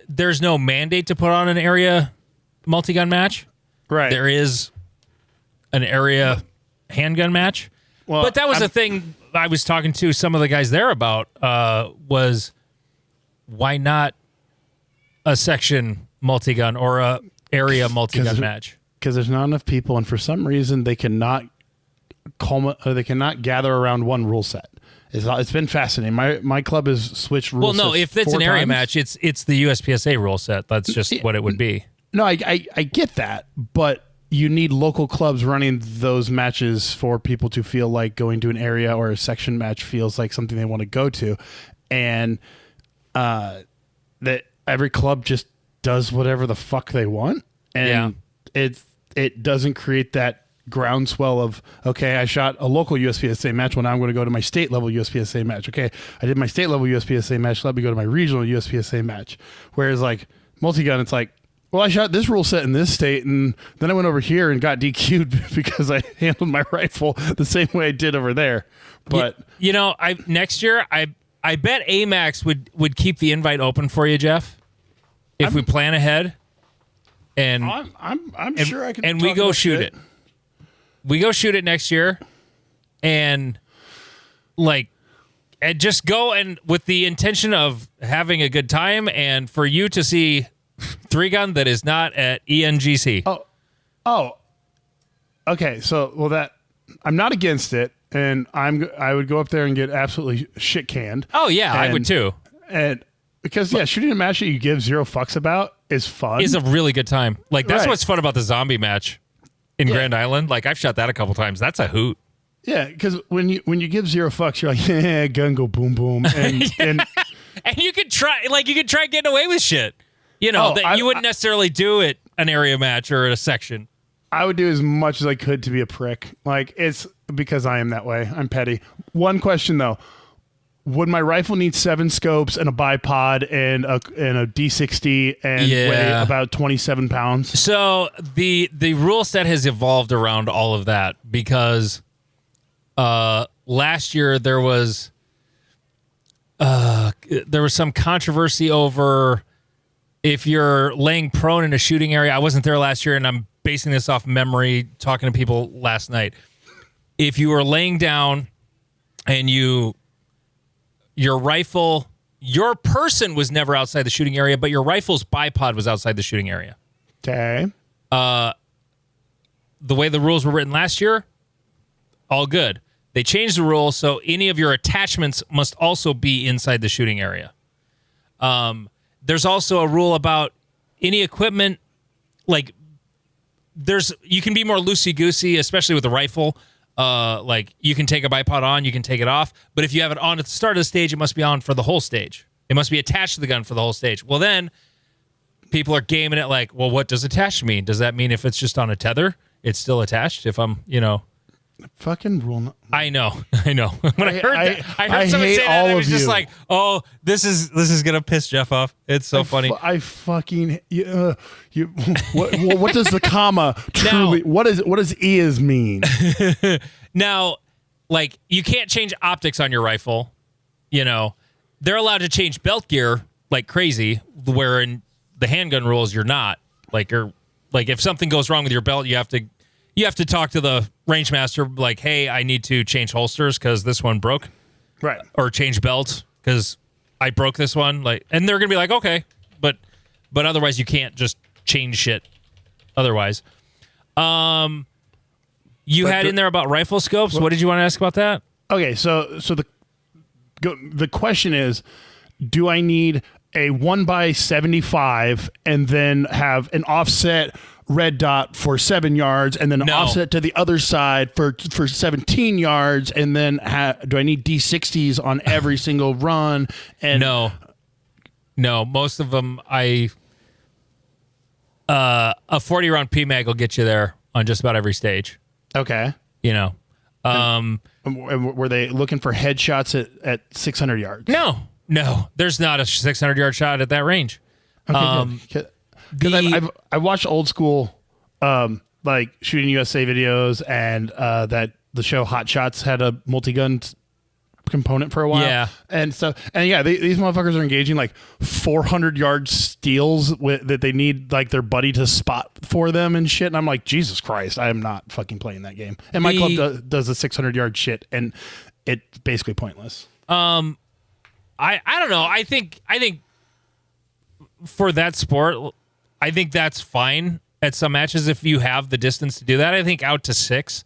There's no mandate to put on an area multi-gun match. Right. There is an area handgun match. Well, but that was a thing I was talking to some of the guys there about, was why not a section multi-gun or a area multi-gun match? Because there's not enough people, and for some reason they cannot they cannot gather around one rule set. It's been fascinating. My club has switched rules. Well, no, if it's an area match, it's the USPSA rule set. That's just what it would be. No, I get that, but you need local clubs running those matches for people to feel like going to an area or a section match feels like something they want to go to, and that every club just does whatever the fuck they want, and it doesn't create that groundswell of, okay, I shot a local USPSA match, well, now I'm going to go to my state level USPSA match. Okay, I did my state level USPSA match, let me go to my regional USPSA match. Whereas like multi-gun, it's like, well, I shot this rule set in this state, and then I went over here and got DQ'd because I handled my rifle the same way I did over there. But next year I bet AMAX would keep the invite open for you, Jeff, if we plan ahead. And I'm sure I can. And we go shoot it. We go shoot it next year, and just go and with the intention of having a good time, and for you to see 3-gun that is not at ENGC. Oh, okay. So, that I'm not against it, and I would go up there and get absolutely shit canned. Oh yeah, I would too. And because shooting a match that you give zero fucks about is fun. Is a really good time. Like that's what's fun about the zombie match in Grand Island. Like I've shot that a couple times. That's a hoot. Yeah, because when you give zero fucks, you're like, yeah, gun go boom boom, and and you could try getting away with shit. You know that you wouldn't necessarily do it an area match or a section. I would do as much as I could to be a prick. Like it's because I am that way. I'm petty. One question though. Would my rifle need 7 scopes and a bipod and a D60 and weigh about 27 pounds? So the rule set has evolved around all of that because last year there was some controversy over if you're laying prone in a shooting area. I wasn't there last year, and I'm basing this off memory, talking to people last night. If you were laying down and your rifle, your person was never outside the shooting area, but your rifle's bipod was outside the shooting area. Okay. The way the rules were written last year, all good. They changed the rule, so any of your attachments must also be inside the shooting area. There's also a rule about any equipment, like you can be more loosey-goosey, especially with the rifle. Like you can take a bipod on, you can take it off, but if you have it on at the start of the stage, it must be on for the whole stage. It must be attached to the gun for the whole stage. Well, then people are gaming it like, well, what does attached mean? Does that mean if it's just on a tether, it's still attached? If I'm, fucking rule. I know. When I heard somebody say that, I was just like, oh, this is gonna piss Jeff off. It's so funny. I fucking what does the comma truly? What does is mean? Now, like you can't change optics on your rifle. They're allowed to change belt gear like crazy. Where in the handgun rules, you're not. Like if something goes wrong with your belt, you have to talk to the range master, like, hey, I need to change holsters because this one broke. Right. Or change belts because I broke this one. And they're going to be like, okay. But otherwise you can't just change shit otherwise. In there about rifle scopes. What did you want to ask about that? Okay, so the question is, do I need a 1x75 and then have an offset red dot for 7 yards and then offset to the other side for 17 yards, and then do I need D60s on every single run? And no, most of them a 40 round PMag will get you there on just about every stage. Okay. Were they looking for headshots at 600 yards? No, there's not a 600 yard shot at that range. Okay, because I watched old school, like Shooting USA videos, and that the show Hot Shots had a multi-gun component for a while. Yeah, and so these motherfuckers are engaging like 400-yard steals that they need like their buddy to spot for them and shit. And I'm like, Jesus Christ, I am not fucking playing that game. And my club does the 600-yard shit, and it's basically pointless. I don't know. I think for that sport, I think that's fine at some matches if you have the distance to do that. I think out to 6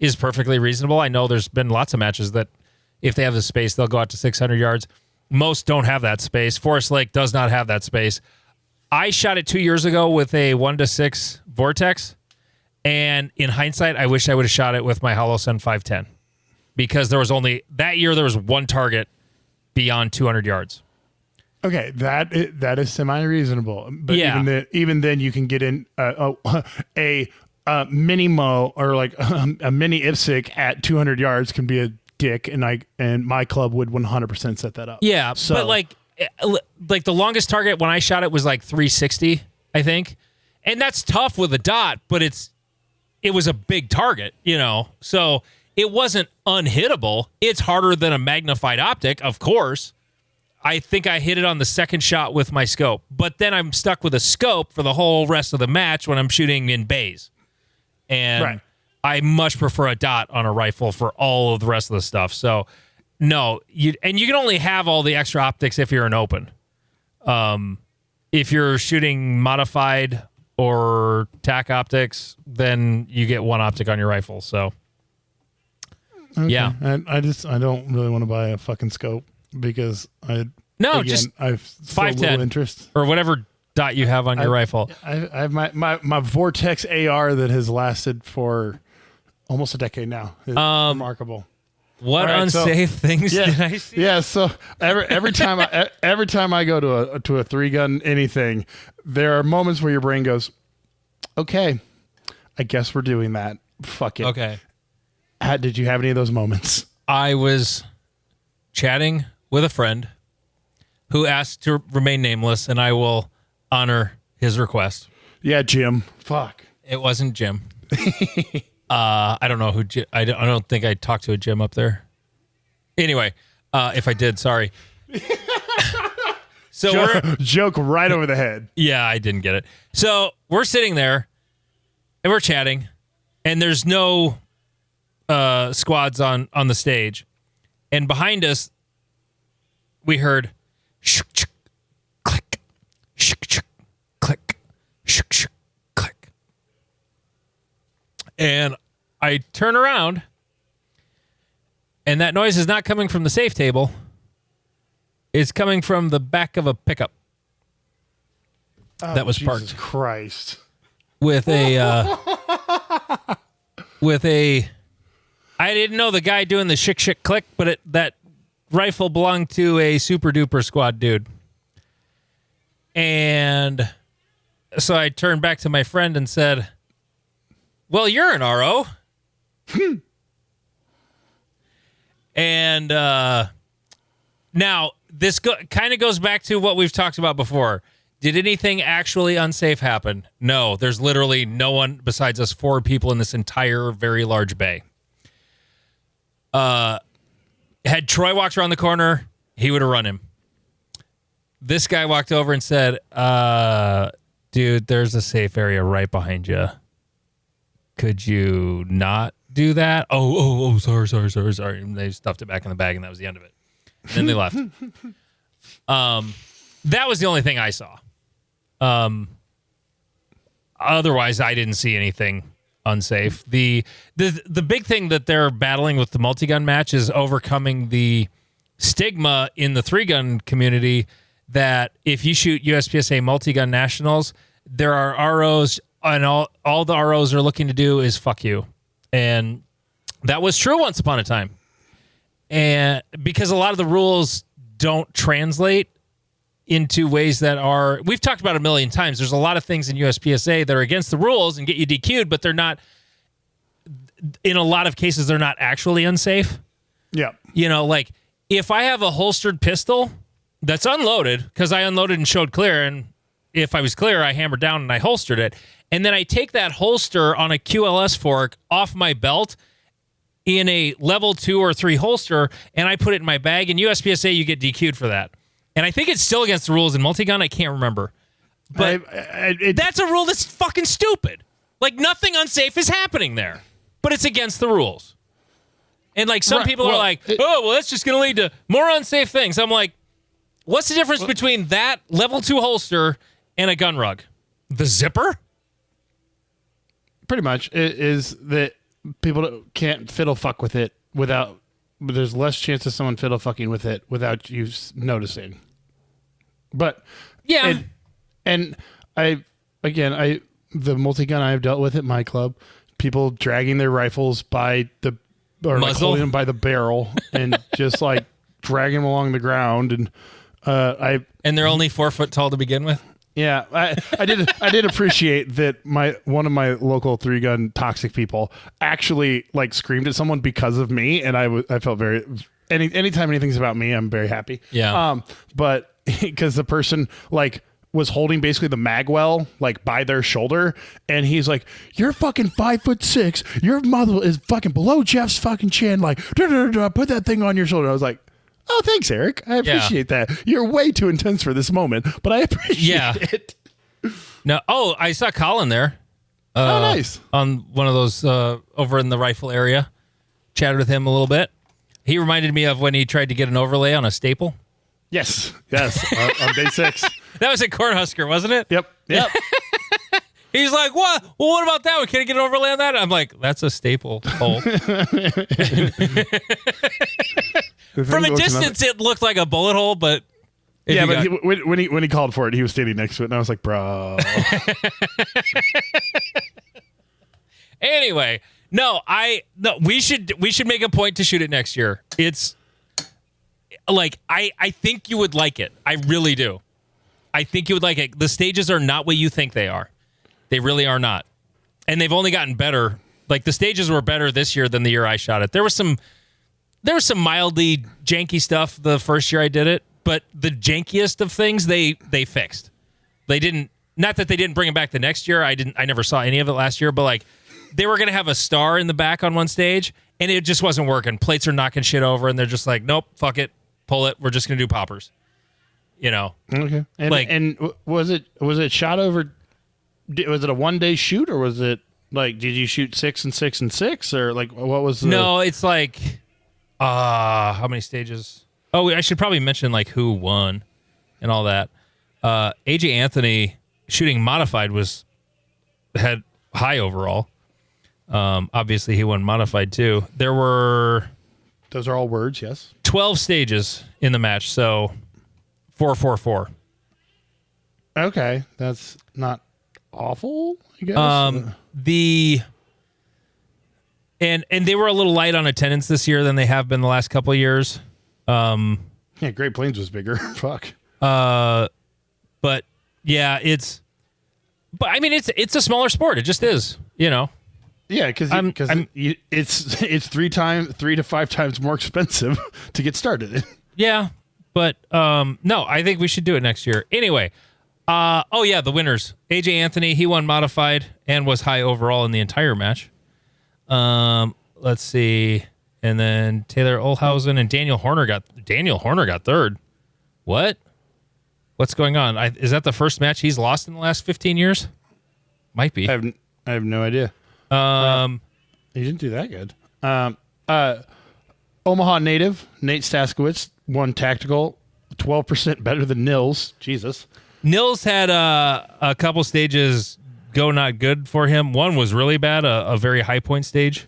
is perfectly reasonable. I know there's been lots of matches that if they have the space, they'll go out to 600 yards. Most don't have that space. Forest Lake does not have that space. I shot it 2 years ago with a 1-6 Vortex, and in hindsight, I wish I would have shot it with my Holosun 510 because there was one target beyond 200 yards. Okay, that is semi-reasonable. But even then, you can get in a mini Mo or like a mini IPSC at 200 yards can be a dick, and my club would 100% set that up. Yeah, so, but like the longest target when I shot it was like 360, I think, and that's tough with a dot, but it was a big target, so it wasn't unhittable. It's harder than a magnified optic, of course. I think I hit it on the second shot with my scope, but then I'm stuck with a scope for the whole rest of the match when I'm shooting in bays, and right. I much prefer a dot on a rifle for all of the rest of the stuff. So, no, you can only have all the extra optics if you're an open. If you're shooting modified or TAC optics, then you get one optic on your rifle. So, okay. Yeah. I don't really want to buy a fucking scope because just I've so little interest or whatever dot you have on your rifle. I have my Vortex AR that has lasted for almost a decade now. It's remarkable. What unsafe things did I see? Yeah, so every time I go to a 3-gun anything, there are moments where your brain goes, "Okay, I guess we're doing that. Fuck it." Okay. Did you have any of those moments? I was chatting with a friend who asked to remain nameless, and I will honor his request. Yeah, Jim. Fuck. It wasn't Jim. I don't know who. I don't think I talked to a Jim up there. Anyway, if I did, sorry. So joke right over the head. Yeah, I didn't get it. So we're sitting there and we're chatting, and there's no squads on the stage, and behind us we heard shuk, shuk, click, shuk, shuk, click, shuk, shuk, click. And I turn around, and that noise is not coming from the safe table. It's coming from the back of a pickup that was parked. Jesus Christ. With a I didn't know the guy doing the shik shik click, but that rifle belonged to a super duper squad dude. And so I turned back to my friend and said, "Well, you're an RO." And now this kind of goes back to what we've talked about before. Did anything actually unsafe happen? No, there's literally no one besides us 4 people in this entire very large bay. Had Troy walked around the corner, he would have run him. This guy walked over and said, "Dude, there's a safe area right behind you. Could you not do that?" Oh, sorry. And they stuffed it back in the bag, and that was the end of it. And then they left. That was the only thing I saw. Otherwise, I didn't see anything unsafe. The big thing that they're battling with the multi-gun match is overcoming the stigma in the 3-gun community that if you shoot USPSA multi-gun nationals, there are ROs, and all the ROs are looking to do is fuck you. And that was true once upon a time. And because a lot of the rules don't translate into ways that are, we've talked about a million times, there's a lot of things in USPSA that are against the rules and get you DQ'd, but they're not, in a lot of cases, they're not actually unsafe. Yeah. Like if I have a holstered pistol that's unloaded, because I unloaded and showed clear, and if I was clear, I hammered down and I holstered it, and then I take that holster on a QLS fork off my belt in a level 2 or 3 holster, and I put it in my bag, in USPSA, you get DQ'd for that. And I think it's still against the rules in multi-gun. I can't remember. But that's a rule that's fucking stupid. Like, nothing unsafe is happening there. But it's against the rules. And, like, some people are like, oh, well, that's just going to lead to more unsafe things. I'm like, what's the difference between that level 2 holster and a gun rug? The zipper? Pretty much. It is that people can't fiddle fuck with it without. There's less chance of someone fiddle fucking with it without you noticing. But yeah, and the multi-gun I've dealt with at my club, people dragging their rifles by the like holding them by the barrel and just like dragging them along the ground, and and they're only 4 foot tall to begin with. Yeah, I did appreciate that one of my local 3-gun toxic people actually like screamed at someone because of me, and I felt very anytime anything's about me, I'm very happy. Yeah. But because the person like was holding basically the magwell like by their shoulder, and he's like, "You're fucking 5'6", your muzzle is fucking below Jeff's fucking chin, like put that thing on your shoulder." I was like, "Oh, thanks, Eric. I appreciate that. You're way too intense for this moment, but I appreciate it." No, I saw Colin there. Oh, nice. On one of those over in the rifle area. Chatted with him a little bit. He reminded me of when he tried to get an overlay on a staple. Yes, on day 6. That was at Cornhusker, wasn't it? Yep. He's like, "What? Well, what about that? Can I get an overlay on that?" I'm like, "That's a staple hole." From a distance, it looked like a bullet hole, but when he called for it, he was standing next to it, and I was like, "Bro." Anyway, we should make a point to shoot it next year. It's like I think you would like it. I really do. I think you would like it. The stages are not what you think they are. They really are not, and they've only gotten better. Like the stages were better this year than the year I shot it. There was some mildly janky stuff the first year I did it, but the jankiest of things they fixed. They didn't. Not that they didn't bring it back the next year. I never saw any of it last year, but like they were gonna have a star in the back on one stage, and it just wasn't working. Plates are knocking shit over, and they're just like, "Nope, fuck it, pull it. We're just gonna do poppers." You know. Okay. And was it shot over? Was it a 1-day shoot, or was it like did you shoot 6 and 6 and 6, or like what was the? No, it's like how many stages? Oh, I should probably mention like who won and all that. AJ Anthony shooting modified had high overall. Obviously he won modified too. There were those are all words, yes. 12 stages in the match, so 4-4-4. Okay, that's not awful, I guess. And they were a little light on attendance this year than they have been the last couple of years. Yeah, Great Plains was bigger. Fuck. But yeah, it's a smaller sport. It just is, you know. Yeah, because it's 3 to 5 times more expensive to get started. Yeah, but no, I think we should do it next year. Anyway, the winners. AJ Anthony, he won modified and was high overall in the entire match. Let's see. And then Taylor Olhausen and Daniel Horner got third. What? What's going on? Is that the first match he's lost in the last 15 years? Might be. I have no idea. He didn't do that good. Omaha native Nate Staskowitz won tactical, 12% better than Nils. Jesus. Nils had a couple stages go not good for him. One was really bad, a very high point stage.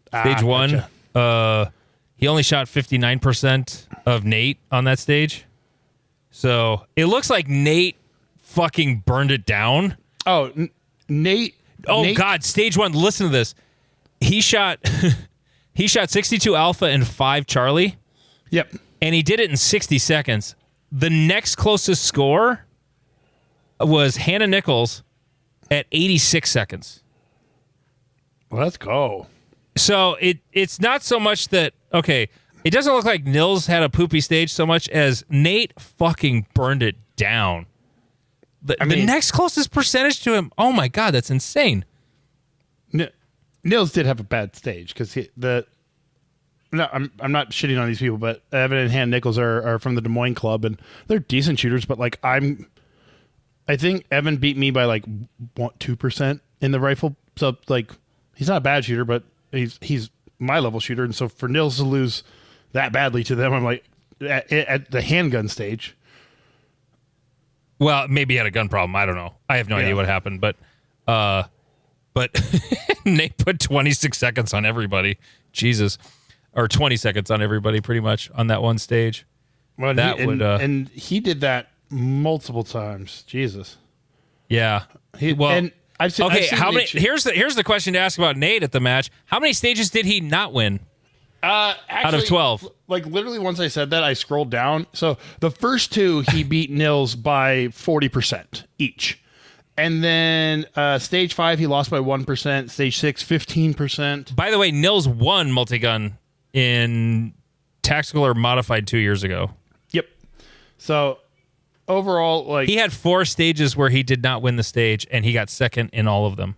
Stage one. Gotcha. He only shot 59% of Nate on that stage. So it looks like Nate fucking burned it down. Oh, Nate. Oh, Nate? God. Stage one. Listen to this. He shot 62 Alpha and 5 Charlie. Yep. And he did it in 60 seconds. The next closest score was Hannah Nichols at 86 seconds. Let's go. So it's not so much that, okay, it doesn't look like Nils had a poopy stage so much as Nate fucking burned it down. The next closest percentage to him, oh my God, that's insane. Nils did have a bad stage because I'm not shitting on these people, but Evan and Hannah Nichols are from the Des Moines club, and they're decent shooters, but like I think Evan beat me by like 2% in the rifle. So like he's not a bad shooter, but he's my level shooter, and so for Nils to lose that badly to them, I'm like at the handgun stage. Well, maybe he had a gun problem. I don't know. I have no idea what happened, but but Nate put 26 seconds on everybody. Jesus. Or 20 seconds on everybody, pretty much, on that one stage. Well, and he did that multiple times. Jesus. Yeah. And I've seen how many? Here's the question to ask about Nate at the match. How many stages did he not win? Actually, out of 12. Like literally, once I said that, I scrolled down. So the first two, he beat Nils by 40% each. And then stage 5, he lost by 1%. Stage 6, 15%. By the way, Nils won Multigun in tactical or modified 2 years ago. Yep. So overall, like, he had 4 stages where he did not win the stage, and he got second in all of them.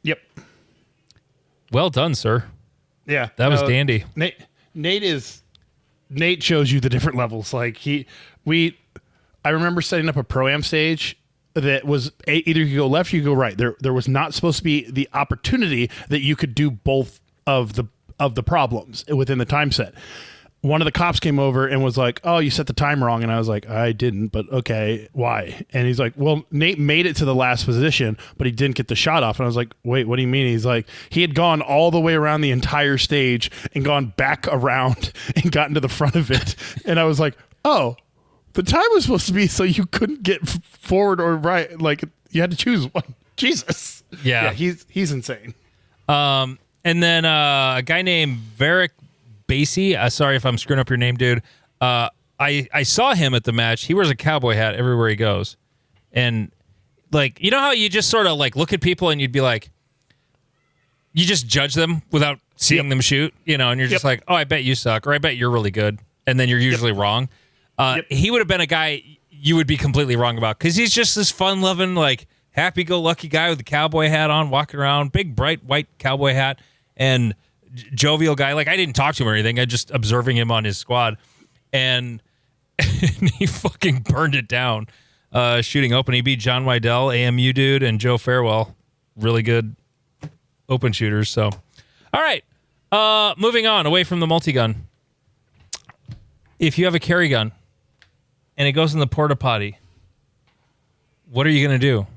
Yep. Well done, sir. Yeah. That was dandy. Nate shows you the different levels. Like I remember setting up a Pro-Am stage that was either you go left or you go right. There was not supposed to be the opportunity that you could do both of the problems within the time set. One of the cops came over and was like, "Oh, you set the time wrong." And I was like, "I didn't, but okay, why?" And he's like, "Well, Nate made it to the last position, but he didn't get the shot off." And I was like, "Wait, what do you mean?" He's like, he had gone all the way around the entire stage and gone back around and gotten to the front of it. And I was like, "Oh, the time was supposed to be so you couldn't get forward or right. Like, you had to choose one." Jesus. Yeah. He's insane. And then a guy named Varric Basie. Sorry if I'm screwing up your name, dude. I saw him at the match. He wears a cowboy hat everywhere he goes. And, like, you know how you just sort of, like, look at people and you'd be like, you just judge them without seeing them shoot, you know, and you're just like, oh, I bet you suck, or I bet you're really good. And then you're usually wrong. He would have been a guy you would be completely wrong about, because he's just this fun-loving, like, happy-go-lucky guy with a cowboy hat on, walking around, big, bright, white cowboy hat, and jovial guy. Like, I didn't talk to him or anything. I just observing him on his squad, and he fucking burned it down shooting open. He beat John Wydell, AMU dude, and Joe Farewell. Really good open shooters. So, all right. Moving on, away from the multi-gun. If you have a carry gun and it goes in the porta-potty, what are you going to do?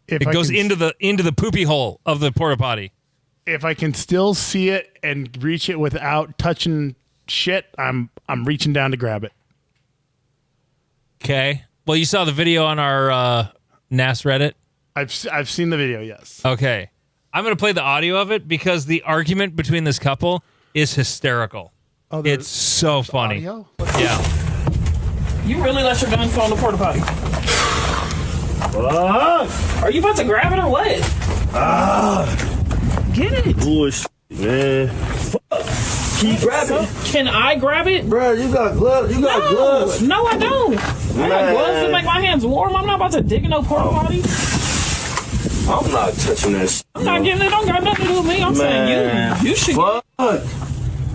It goes into the poopy hole of the porta-potty. If I can still see it and reach it without touching shit, I'm reaching down to grab it. Okay. Well, you saw the video on our NAS Reddit. I've seen the video, yes. Okay. I'm going to play the audio of it because the argument between this couple is hysterical. Oh, it's so funny. Audio? Yeah. You really let your gun fall in the porta potty? Are you about to grab it or what? Get it. Bullshit, man. Fuck. Can you grab it? Can I grab it? Bro, you got gloves. You got gloves. No, I don't. I got gloves to make my hands warm. I'm not about to dig in no porta potty. I'm not touching that shit. I'm not getting it. Don't got nothing to do with me. I'm saying you should. Fuck.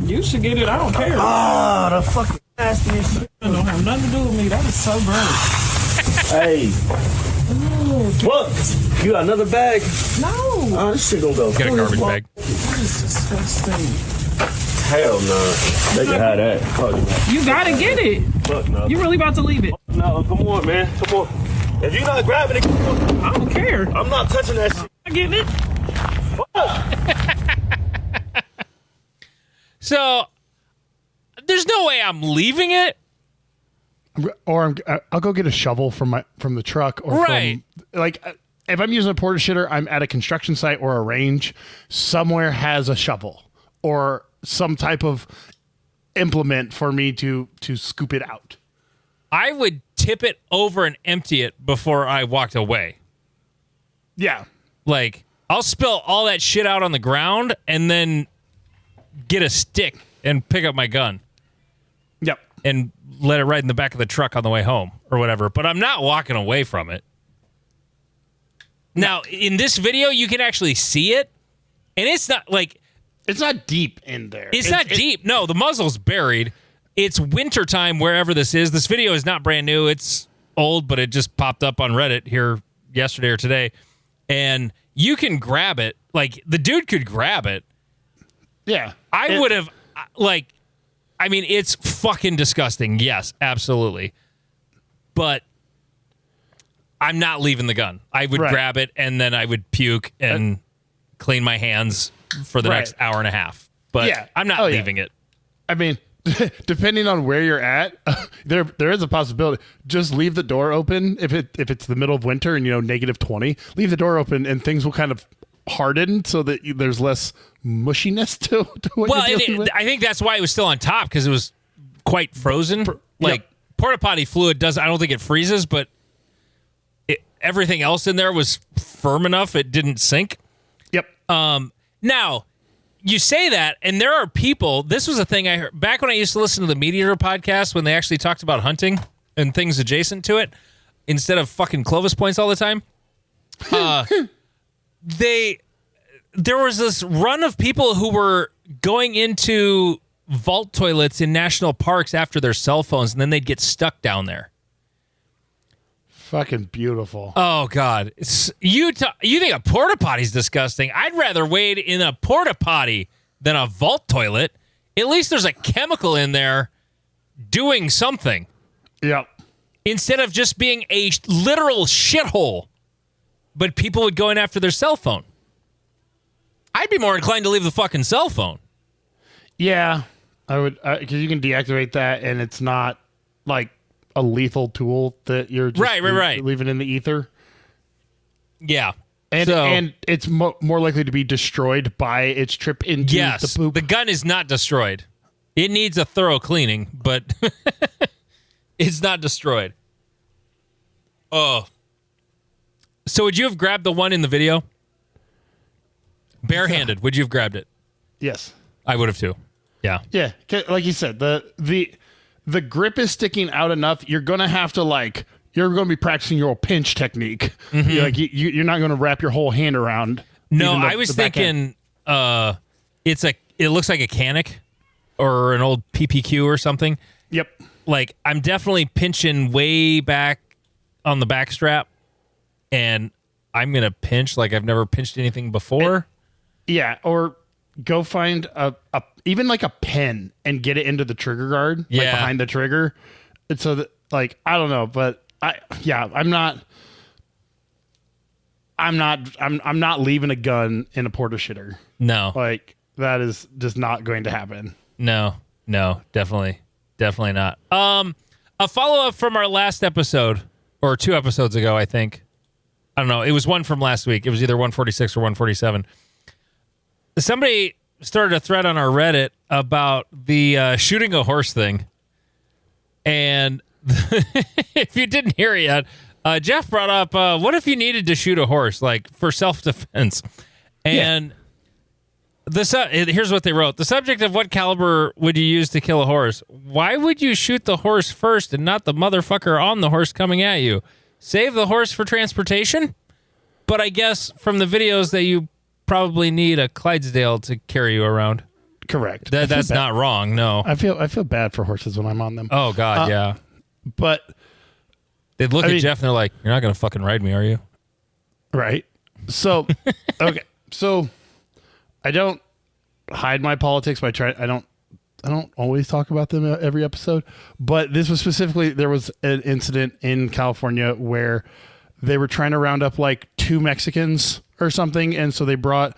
You should get it. I don't care. Ah, the fucking nastiest shit. It don't have nothing to do with me. That is so gross. Hey. What? You got another bag? No. Oh, this shit gonna go. Get a garbage bag. That is disgusting. Hell no. They can have that. Fuck You gotta get it. Fuck no. You really about to leave it? No, come on, man. Come on. If you not grabbing it, I don't care. I'm not touching that shit. I get it. So, there's no way I'm leaving it. Or I'll go get a shovel from the truck, or right. from, like, if I'm using a porta shitter, I'm at a construction site or a range. Somewhere has a shovel or some type of implement for me to scoop it out. I would tip it over and empty it before I walked away. Yeah. Like, I'll spill all that shit out on the ground and then get a stick and pick up my gun. Yep. And let it ride in the back of the truck on the way home or whatever. But I'm not walking away from it. Now, in this video, you can actually see it. And it's not like... It's not deep in there. It's not deep. No, the muzzle's buried. It's wintertime wherever this is. This video is not brand new. It's old, but it just popped up on Reddit here yesterday or today. And you can grab it. Like, the dude could grab it. Yeah. I would have, like... I mean, it's fucking disgusting. Yes, absolutely. But I'm not leaving the gun. I would grab it and then I would puke and clean my hands for the next hour and a half. But I'm not leaving it. I mean, depending on where you're at, there is a possibility. Just leave the door open if it's the middle of winter and -20. Leave the door open and things will kind of harden so that there's less mushiness to what you're dealing with. I think that's why it was still on top because it was quite frozen. Porta potty fluid does. I don't think it freezes, but everything else in there was firm enough it didn't sink. Yep. Now. You say that, and there are people. This was a thing I heard back when I used to listen to the Meat Eater podcast when they actually talked about hunting and things adjacent to it instead of fucking Clovis points all the time. There was this run of people who were going into vault toilets in national parks after their cell phones, and then they'd get stuck down there. Fucking beautiful. Oh, God. You think a porta potty's disgusting. I'd rather wade in a porta potty than a vault toilet. At least there's a chemical in there doing something. Yep. Instead of just being a literal shithole. But people would go in after their cell phone. I'd be more inclined to leave the fucking cell phone. Yeah, I would, because you can deactivate that and it's not like a lethal tool that you're just leaving in the ether. Yeah. And it's more likely to be destroyed by its trip into the poop. The gun is not destroyed. It needs a thorough cleaning, but it's not destroyed. Oh. So would you have grabbed the one in the video? Barehanded, would you have grabbed it? Yes. I would have too. Yeah. Yeah, like you said, the grip is sticking out enough. You're gonna have to you're gonna be practicing your pinch technique. Mm-hmm. You're not gonna wrap your whole hand around. No, I was thinking it looks like a Canic or an old PPQ or something. Yep. Like I'm definitely pinching way back on the back strap, and I'm gonna pinch like I've never pinched anything before. Yeah, or go find even like a pen and get it into the trigger guard, like behind the trigger. And so that, I don't know, but I'm not leaving a gun in a porta shitter. No. That is just not going to happen. No, definitely not. A follow-up from our last episode, or 2 episodes ago, I think. I don't know. It was one from last week. It was either 146 or 147. Somebody started a thread on our Reddit about the shooting a horse thing. And if you didn't hear it yet, Jeff brought up, what if you needed to shoot a horse, for self-defense? And here's what they wrote. The subject of what caliber would you use to kill a horse? Why would you shoot the horse first and not the motherfucker on the horse coming at you? Save the horse for transportation? But I guess from the videos that you probably need a Clydesdale to carry you around. Correct. That's not wrong. No, I feel bad for horses when I'm on them. Oh God, yeah. But they'd look at Jeff and they're like, "You're not gonna fucking ride me, are you?" Right. So, okay. So, I don't hide my politics by trying. I don't always talk about them every episode. But this was specifically, there was an incident in California where they were trying to round up 2 Mexicans or something, and so they brought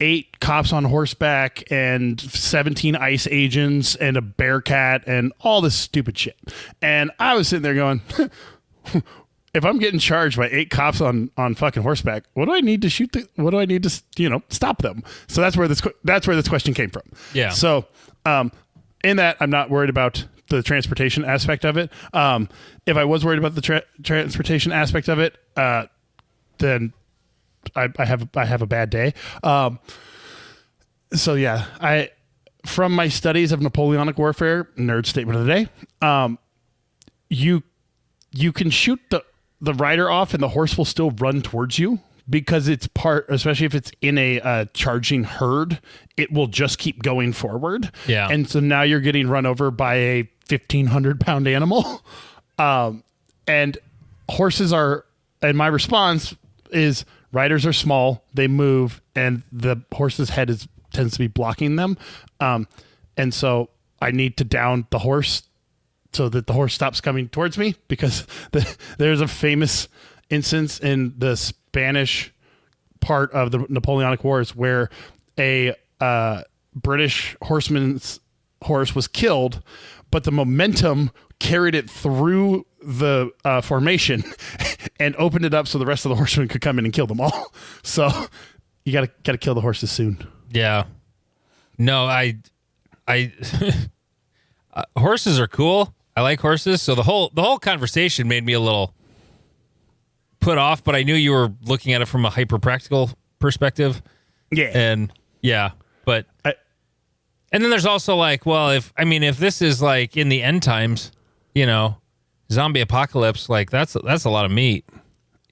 8 cops on horseback and 17 ICE agents and a bearcat and all this stupid shit. And I was sitting there going, if I'm getting charged by 8 cops on fucking horseback, what do I need to shoot? What do I need to stop them? So that's where this question came from. Yeah. So in that, I'm not worried about the transportation aspect of it. If I was worried about the transportation aspect of it, then I have a bad day. So yeah, from my studies of Napoleonic warfare, nerd statement of the day, you can shoot the rider off and the horse will still run towards you because it's especially if it's in a charging herd, it will just keep going forward. Yeah. And so now you're getting run over by a 1,500-pound animal. And horses are, and my response is, riders are small, they move, and the horse's head tends to be blocking them. And so I need to down the horse so that the horse stops coming towards me, because there's a famous instance in the Spanish part of the Napoleonic Wars where a British horseman's horse was killed, but the momentum carried it through the formation and opened it up so the rest of the horsemen could come in and kill them all. So you gotta kill the horses soon. Yeah. No, horses are cool. I like horses. So the whole conversation made me a little put off, but I knew you were looking at it from a hyper practical perspective. Yeah. And yeah, but and then there's also like, well, if this is like in the end times, zombie apocalypse, like that's a lot of meat,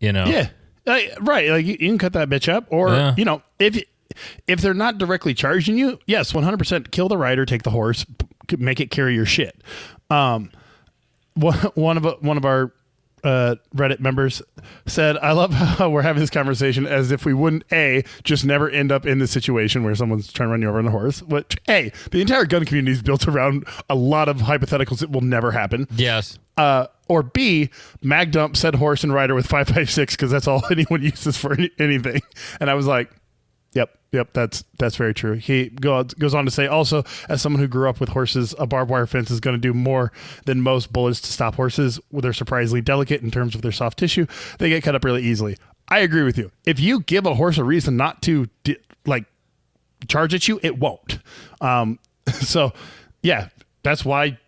Yeah. Right. Like you can cut that bitch up, or if they're not directly charging you, yes, 100% kill the rider, take the horse, make it carry your shit. One of our Reddit members said, I love how we're having this conversation as if we wouldn't just never end up in this situation where someone's trying to run you over on a horse, which the entire gun community is built around a lot of hypotheticals that will never happen. Yes. Or B, mag dump said horse and rider with 5.56 because that's all anyone uses for anything. And I was like, Yep, that's very true. He goes on to say, also, as someone who grew up with horses, a barbed wire fence is going to do more than most bullets to stop horses. They're surprisingly delicate in terms of their soft tissue. They get cut up really easily. I agree with you. If you give a horse a reason not to charge at you, it won't. So yeah, that's why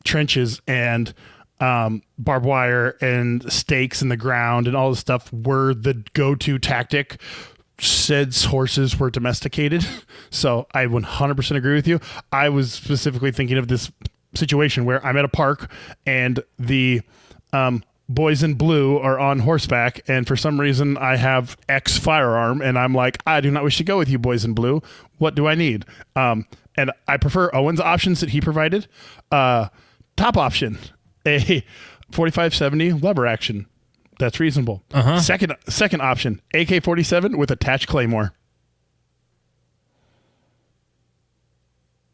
trenches and barbed wire and stakes in the ground and all this stuff were the go-to tactic since horses were domesticated. So I 100% agree with you. I was specifically thinking of this situation where I'm at a park and the boys in blue are on horseback, and for some reason I have X firearm, and I'm like, I do not wish to go with you, boys in blue. What do I need? And I prefer Owen's options that he provided. Top option, a 45-70 lever action. That's reasonable. Uh-huh. Second option, AK-47 with attached claymore.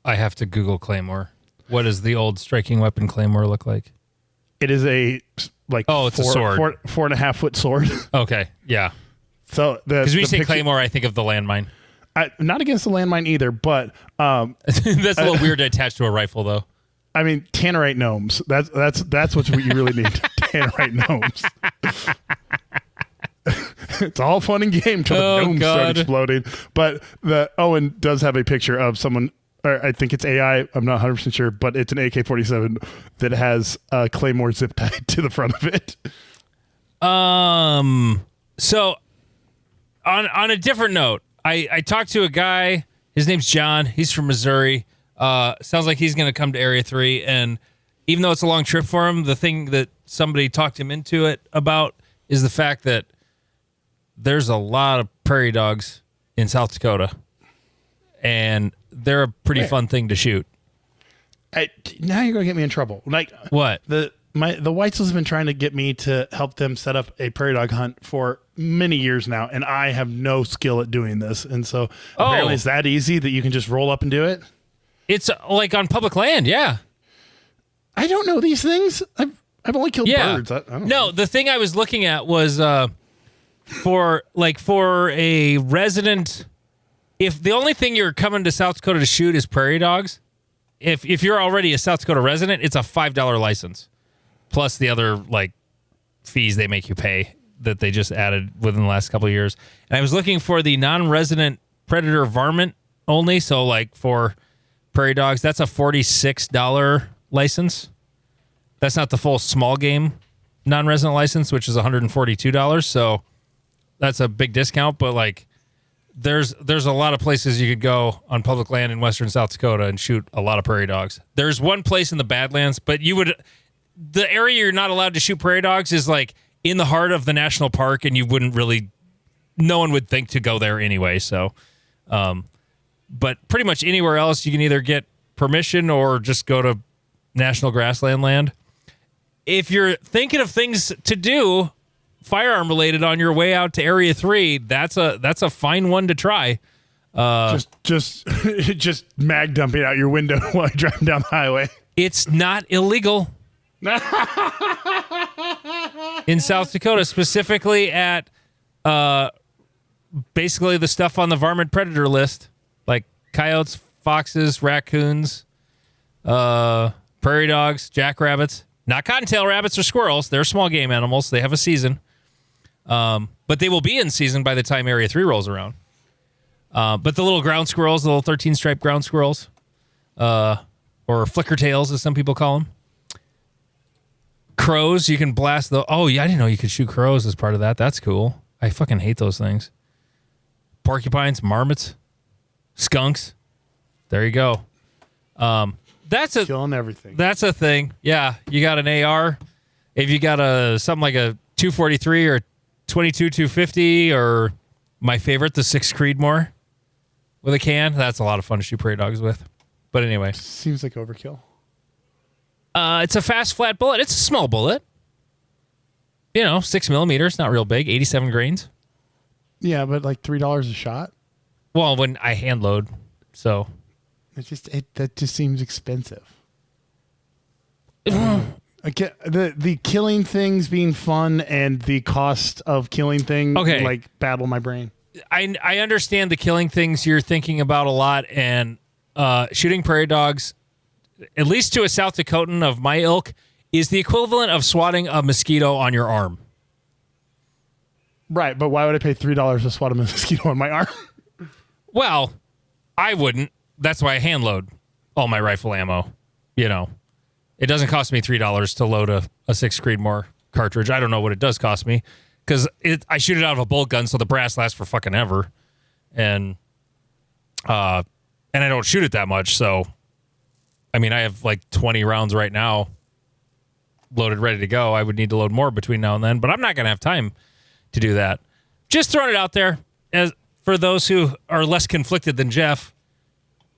I have to Google claymore. What does the old striking weapon claymore look like? It is a it's a sword, 4.5 foot sword. Okay, yeah. So because when you say claymore, I think of the landmine. Not against the landmine either, but that's a little weird to attach to a rifle, though. I mean, tannerite gnomes. That's what you really need. Tannerite gnomes. It's all fun and game until the gnomes start exploding. But Owen does have a picture of someone, or I think it's AI. I'm not 100% sure, but it's an AK-47 that has a claymore zip tied to the front of it. So on a different note, I talked to a guy. His name's John. He's from Missouri. Sounds like he's going to come to Area 3, and even though it's a long trip for him, the thing that somebody talked him into it about is the fact that there's a lot of prairie dogs in South Dakota, and they're a pretty fun thing to shoot. Now you're going to get me in trouble. Like what? The Weitzel's have been trying to get me to help them set up a prairie dog hunt for many years now, and I have no skill at doing this. And so apparently it's that easy that you can just roll up and do it. It's like on public land, yeah. I don't know these things. I've only killed birds. I don't know. The thing I was looking at was for a resident. If the only thing you're coming to South Dakota to shoot is prairie dogs, if you're already a South Dakota resident, it's a $5 license, plus the other fees they make you pay that they just added within the last couple of years. And I was looking for the non-resident predator varmint only, so for prairie dogs, that's a $46 license. That's not the full small game non-resident license, which is $142. So that's a big discount. But there's a lot of places you could go on public land in western South Dakota and shoot a lot of prairie dogs. There's one place in the Badlands, but the area you're not allowed to shoot prairie dogs is in the heart of the national park, and you wouldn't really, no one would think to go there anyway. So, but pretty much anywhere else, you can either get permission or just go to national grassland land. If you're thinking of things to do, firearm related, on your way out to Area 3, that's a fine one to try. Just mag dumping out your window while you're driving down the highway. It's not illegal. in South Dakota, specifically at basically the stuff on the varmint predator list, like coyotes, foxes, raccoons, prairie dogs, jackrabbits. Not cottontail rabbits or squirrels. They're small game animals. They have a season. But they will be in season by the time Area 3 rolls around. But the little ground squirrels, the little 13-striped ground squirrels, or flicker tails, as some people call them. Crows, you can blast the... Oh, yeah, I didn't know you could shoot crows as part of that. That's cool. I fucking hate those things. Porcupines, marmots, skunks. There you go. That's a... Killing everything. That's a thing. Yeah, you got an AR. If you got something like a 243 or 22-250 or my favorite, the 6 Creedmoor with a can, that's a lot of fun to shoot prairie dogs with. But anyway. Seems like overkill. It's a fast, flat bullet. It's a small bullet. 6 millimeters, not real big, 87 grains. Yeah, but like $3 a shot? Well, when I hand load, so... That just seems expensive. The killing things being fun and the cost of killing things battle my brain. I understand the killing things you're thinking about a lot, and shooting prairie dogs, at least to a South Dakotan of my ilk, is the equivalent of swatting a mosquito on your arm. Right, but why would I pay $3 to swat a mosquito on my arm? Well, I wouldn't. That's why I hand load all my rifle ammo. It doesn't cost me $3 to load a 6 Creedmoor cartridge. I don't know what it does cost me because I shoot it out of a bolt gun, so the brass lasts for fucking ever, and I don't shoot it that much. So, I mean, I have like 20 rounds right now loaded, ready to go. I would need to load more between now and then, but I'm not going to have time to do that. Just throwing it out there as for those who are less conflicted than Jeff.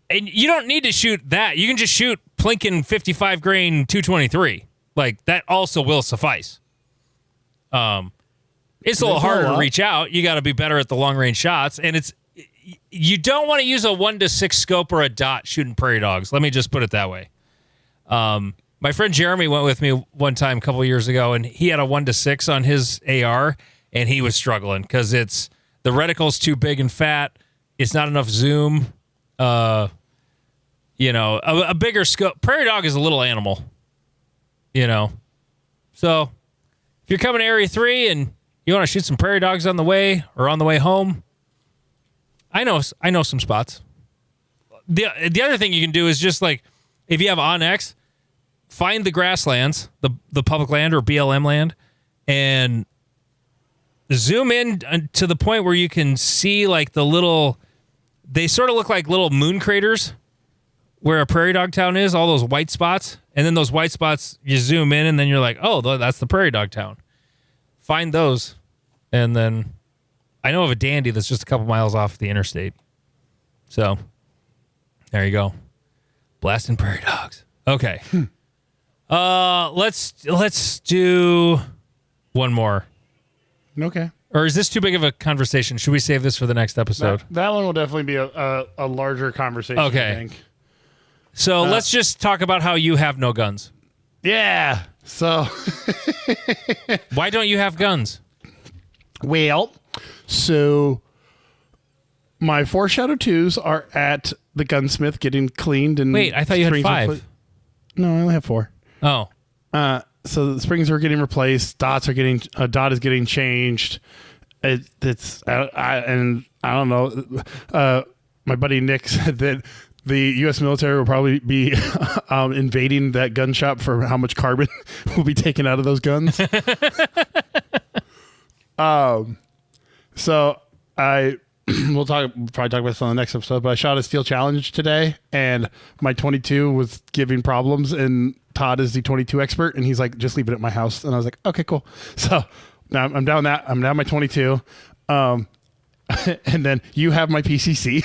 And you don't need to shoot that. You can just shoot Plinkin 55 grain 223. Like, that also will suffice. It's a little harder to reach out. You got to be better at the long range shots. And you don't want to use a 1-6 scope or a dot shooting prairie dogs. Let me just put it that way. My friend Jeremy went with me one time a couple of years ago, and he had a 1-6 on his AR, and he was struggling because the reticle's too big and fat. It's not enough zoom. A bigger scope. Prairie dog is a little animal, So if you're coming to Area 3 and you want to shoot some prairie dogs on the way or on the way home, I know some spots. The other thing you can do is just like, if you have Onyx, find the grasslands, the public land or BLM land, and zoom in to the point where you can see like the little... They sort of look like little moon craters where a prairie dog town is, all those white spots. And then those white spots, you zoom in, and then you're like, oh, that's the prairie dog town. Find those. And then I know of a dandy that's just a couple miles off the interstate. So there you go. Blasting prairie dogs. Okay. Let's do one more. Okay. Or is this too big of a conversation? Should we save this for the next episode? That one will definitely be a larger conversation, okay. I think. So let's just talk about how you have no guns. Yeah. So. Why don't you have guns? Well, so my 4 Shadow 2s are at the gunsmith getting cleaned. And wait, I thought you had 5. No, I only have 4. Oh. So the springs are getting replaced. A dot is getting changed. And I don't know. My buddy Nick said that the U.S. military will probably be invading that gun shop for how much carbon will be taken out of those guns. So we'll probably talk about this on the next episode. But I shot a steel challenge today, and my 22 was giving problems, and Todd is the 22 expert, and he's like, just leave it at my house. And I was like, okay, cool. So now I'm down my 22. And then you have my PCC.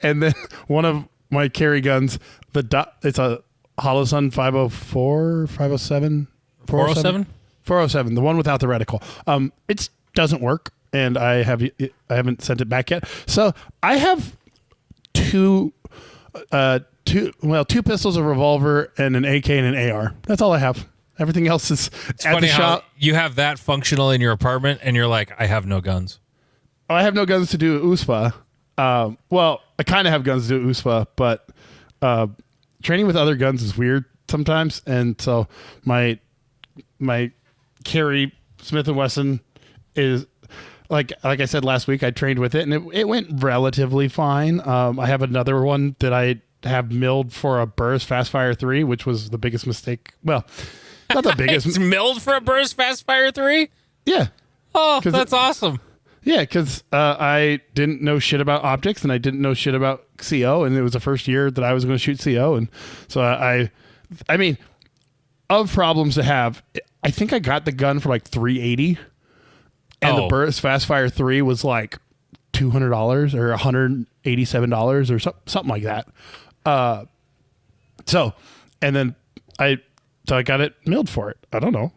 And then one of my carry guns, it's a Hollow Sun 504, 507, 407? 407, the one without the reticle. It doesn't work, and I haven't sent it back yet. So I have two two pistols, a revolver, and an AK and an AR. That's all I have. Everything else is It's at funny the how shop. you have that functional in your apartment, and you're like, I have no guns. I have no guns to do USPA. Well, I kind of have guns to do USPA, but training with other guns is weird sometimes, and so my carry Smith & Wesson is like I said last week, I trained with it, and it went relatively fine. I have another one that I have milled for a Burris Fastfire 3, which was the biggest mistake. Well, not the biggest. It's milled for a Burris Fastfire 3? Yeah. Oh, that's awesome. Yeah, because I didn't know shit about optics, and I didn't know shit about CO, and it was the first year that I was going to shoot CO, and so I mean, of problems to have, I think I got the gun for like $380, and the Burris Fastfire 3 was like $200 or $187 or something like that. So I got it milled for it. I don't know.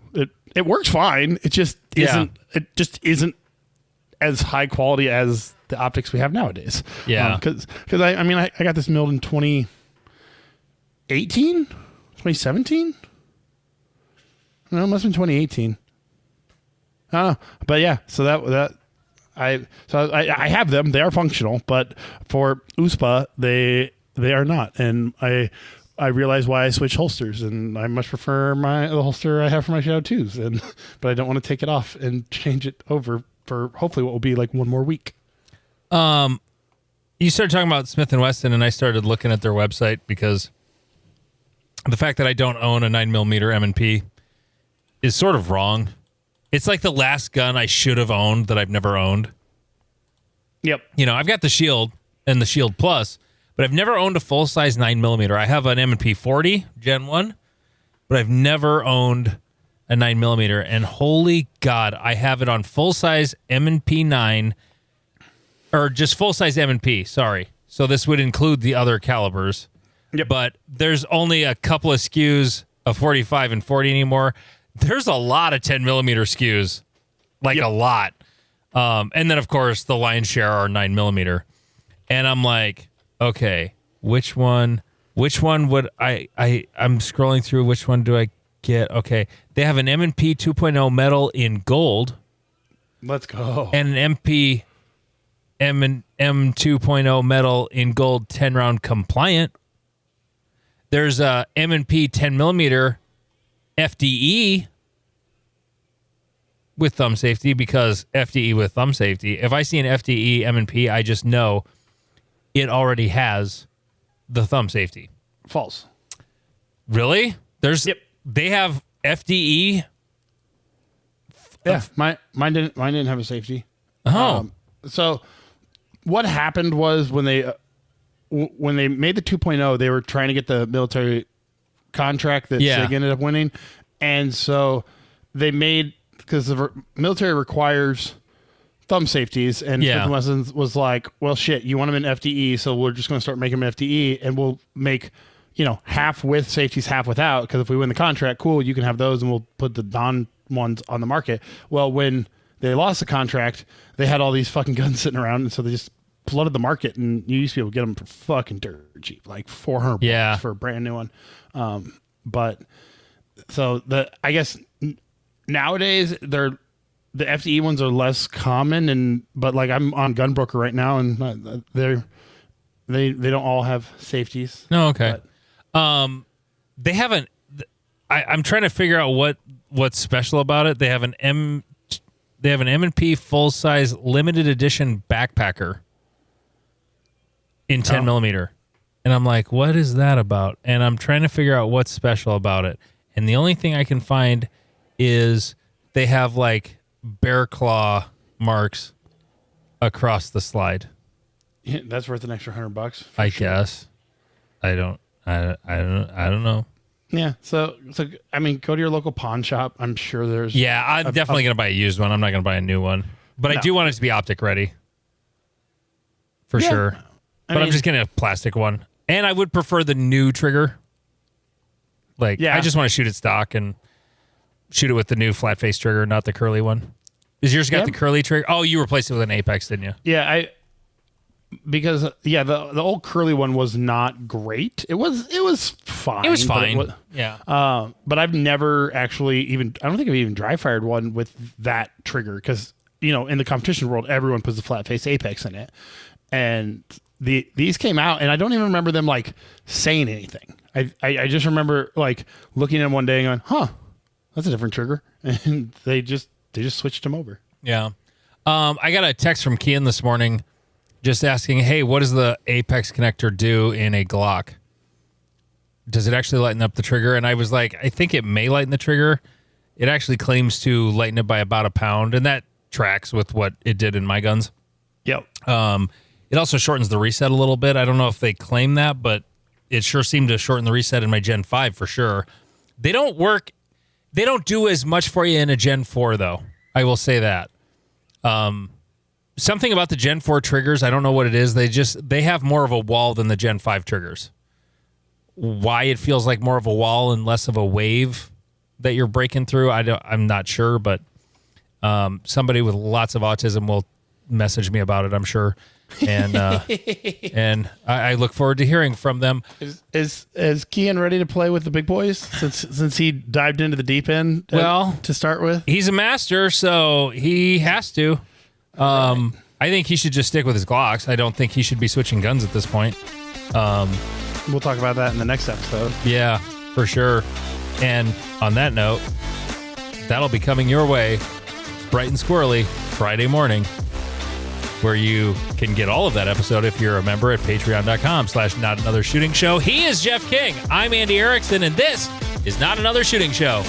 It works fine. It just isn't. It just isn't as high quality as the optics we have nowadays. Yeah. Because I got this milled in 2018, 2017. No, it must have been 2018. But yeah. So I have them. They are functional, but for USPA they are not. And I realize why I switch holsters, and I much prefer the holster I have for my Shadow 2s, but I don't want to take it off and change it over for hopefully what will be like one more week. You started talking about Smith & Wesson, and I started looking at their website because the fact that I don't own a 9mm M&P is sort of wrong. It's like the last gun I should have owned that I've never owned. Yep. I've got the Shield and the Shield Plus, but I've never owned a full-size 9mm. I have an M&P 40 Gen 1, but I've never owned a 9mm, and holy God, I have it on full-size M&P 9, or just full-size M&P, sorry. So this would include the other calibers. Yep. But there's only a couple of SKUs of 45 and 40 anymore. There's a lot of 10mm SKUs, a lot. And then, of course, the lion's share are 9mm. And I'm like, okay, which one would I'm scrolling through, which one do I get? Okay, they have an M&P 2.0 metal in gold. Let's go. And an M 2.0 metal in gold 10-round compliant. There's a M&P 10mm FDE with thumb safety, because FDE with thumb safety. If I see an FDE M&P, I just know it already has the thumb safety. False. Really? They have FDE. Yeah, mine didn't have a safety. Oh. So what happened was when they made the 2.0, they were trying to get the military contract that SIG ended up winning, and so they made, because the military requires thumb safeties, and Smith & Wesson was like, well, shit, you want them in FDE, so we're just going to start making them FDE, and we'll make half with safeties, half without, because if we win the contract, cool, you can have those, and we'll put the non ones on the market. Well, when they lost the contract, they had all these fucking guns sitting around, and so they just flooded the market, and you used to be able to get them for fucking dirt cheap, like $400 for a brand new one. But so I guess nowadays the FDE ones are less common, but like I'm on Gunbroker right now, and they don't all have safeties. No, okay. But, they haven't. I'm trying to figure out what's special about it. They have an M&P full size limited edition backpacker in 10mm. And I'm like, what is that about? And I'm trying to figure out what's special about it. And the only thing I can find is they have like bear claw marks across the slide. Yeah, that's worth an extra $100. I guess. I don't know. Yeah. So I mean, go to your local pawn shop. I'm sure there's. Yeah, I'm definitely going to buy a used one. I'm not going to buy a new one. But I do want it to be optic ready. For sure. I'm just getting a plastic one. And I would prefer the new trigger. I just want to shoot it stock and shoot it with the new flat face trigger, not the curly one. Is yours got the curly trigger? Oh, you replaced it with an Apex, didn't you? Yeah, because the old curly one was not great. It was fine. It was but fine. Yeah. But I've never actually I don't think I've even dry fired one with that trigger because, in the competition world, everyone puts the flat face Apex in it. And these came out and I don't even remember them like saying anything. I just remember like looking at them one day and going, that's a different trigger. And they just switched them over. Yeah. I got a text from Kian this morning just asking, hey, what does the Apex connector do in a Glock? Does it actually lighten up the trigger? And I was like, I think it may lighten the trigger. It actually claims to lighten it by about a pound, and that tracks with what it did in my guns. Yep. It also shortens the reset a little bit. I don't know if they claim that, but it sure seemed to shorten the reset in my Gen 5 for sure. They don't do as much for you in a Gen 4, though. I will say that. Something about the Gen 4 triggers, I don't know what it is. They have more of a wall than the Gen 5 triggers. Why it feels like more of a wall and less of a wave that you're breaking through, I'm not sure, but somebody with lots of autism will message me about it, I'm sure. And and I look forward to hearing from them. Is Kian ready to play with the big boys since he dived into the deep end? To start with, he's a master, so he has to. Right. I think he should just stick with his Glocks. I don't think he should be switching guns at this point. We'll talk about that in the next episode. Yeah, for sure. And on that note, that'll be coming your way bright and squirrely Friday morning, where you can get all of that episode if you're a member at patreon.com/Not Another Shooting Show. He is Jeff King. I'm Andy Erickson, and this is Not Another Shooting Show.